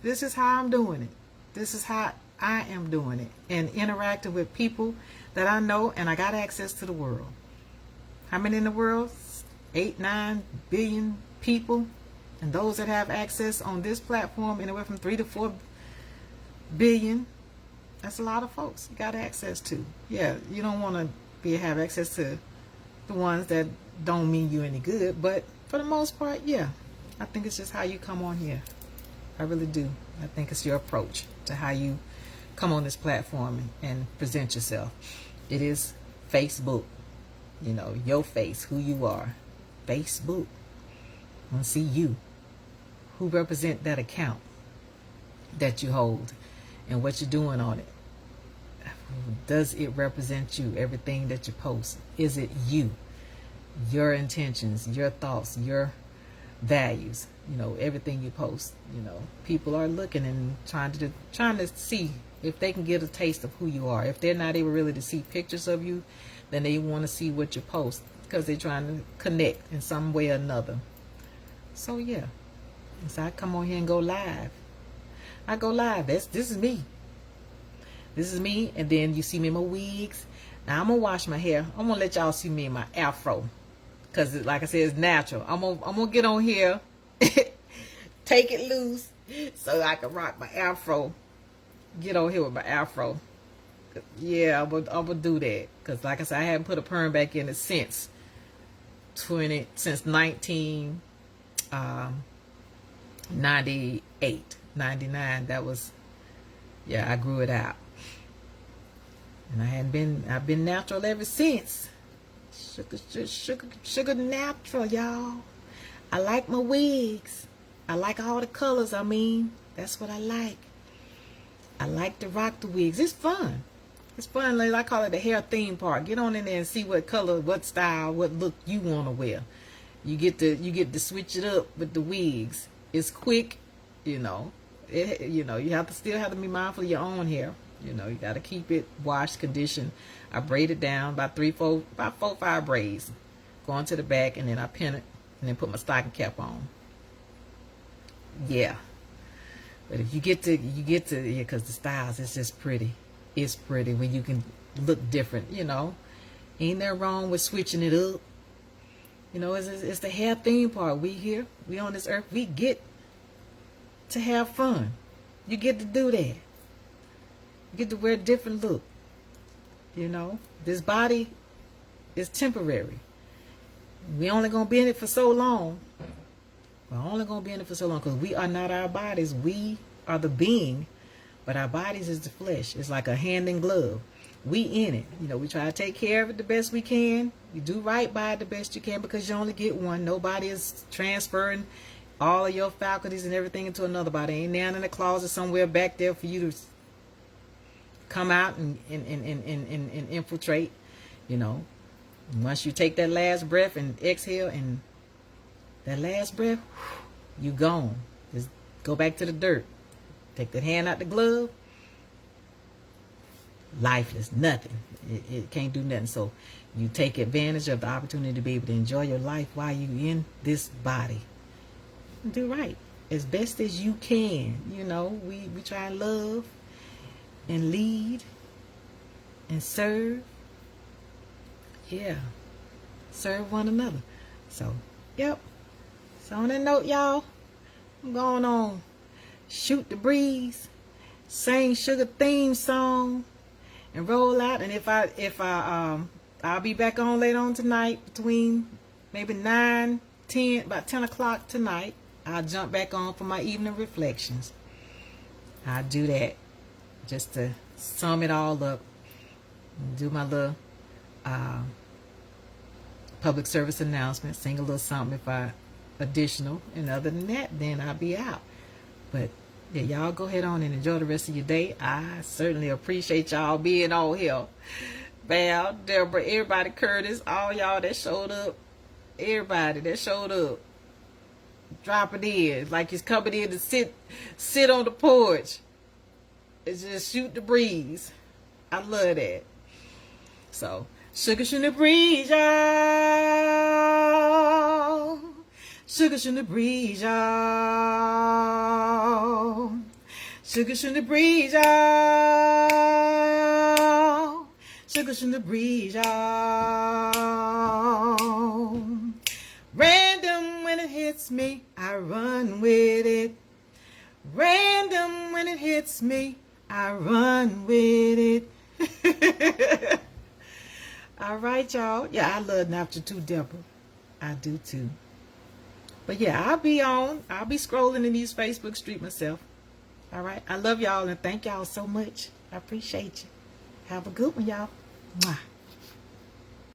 This is how I'm doing it. This is how I am doing it. And interacting with people that I know, and I got access to the world. How many in the world? 8-9 billion people. And those that have access on this platform, anywhere from 3 to 4 billion. That's a lot of folks you got access to. Yeah, you don't want to have access to the ones that don't mean you any good. But for the most part, yeah. I think it's just how you come on here. I really do. I think it's your approach to how you come on this platform and present yourself. It is Facebook. Your face, who you are. Facebook. I want to see you. Who represent that account that you hold and what you're doing on it. Does it represent you? Everything that you post. Is it you? Your intentions, your thoughts, your values, everything you post. People are looking and trying to see if they can get a taste of who you are. If they're not able really to see pictures of you, then they want to see what you post because they're trying to connect in some way or another. So yeah, so I come on here and go live. I go live. This is me. This is me, and then you see me in my wigs. Now I'm gonna wash my hair. I'm gonna let y'all see me in my afro, cause like I said, it's natural. I'm gonna get on here, take it loose, so I can rock my afro. Get on here with my afro. Yeah, I'm gonna do that, cause like I said, I haven't put a perm back in it since 1998, 99. That was, yeah, I grew it out. And I've been natural ever since. Sugar natural, y'all. I like my wigs. I like all the colors. That's what I like. I like to rock the wigs. It's fun. It's fun. Like I call it the hair theme park. Get on in there and see what color, what style, what look you want to wear. You get to switch it up with the wigs. It's quick, you have to still have to be mindful of your own hair. You got to keep it washed, conditioned. I braid it down about 4, 5 braids, going to the back, and then I pin it, and then put my stocking cap on. Yeah, but if you get to, yeah, because the styles, it's just pretty. It's pretty when you can look different. Ain't there wrong with switching it up. It's the hair theme park. We on this earth, we get to have fun. You get to do that. You get to wear a different look. This body is temporary. We only gonna be in it for so long. We're only gonna be in it for so long because we are not our bodies. We are the being, but our bodies is the flesh. It's like a hand in glove. We in it. We try to take care of it the best we can. You do right by it the best you can because you only get one. Nobody is transferring all of your faculties and everything into another body. Ain't down in the closet somewhere back there for you to come out and infiltrate. Once you take that last breath and exhale, and that last breath, you gone. Just go back to the dirt. Take that hand out the glove. Lifeless, nothing. It can't do nothing. So you take advantage of the opportunity to be able to enjoy your life while you in this body. Do right as best as you can. We try and love and lead and serve. Yeah, serve one another. So yep. So on that note, y'all, I'm going on Shoot the Breeze, sing Sugar theme song, and roll out. And I'll be back on later on tonight between maybe 9, 10, about 10 o'clock tonight. I'll jump back on for my evening reflections. I'll do that just to sum it all up. Do my little public service announcement. Sing a little something if I additional. And other than that, then I'll be out. But yeah, y'all go ahead on and enjoy the rest of your day. I certainly appreciate y'all being on here. Val, Deborah, everybody, Curtis, all y'all that showed up. Everybody that showed up. Drop it in. Like it's coming in to sit on the porch. It's just shoot the breeze. I love that. So, Shuga Shootin' the breeze, y'all. Shuga Shootin' the breeze, y'all. Shuga Shootin' the breeze, y'all. Shuga Shootin' the breeze, y'all. Random when it hits me, I run with it. Random when it hits me, I run with it. All right, y'all. Yeah, I love Napster too, Deborah. I do too. But yeah, I'll be scrolling in these Facebook streets myself. All right. I love y'all and thank y'all so much. I appreciate you. Have a good one, y'all. Mwah.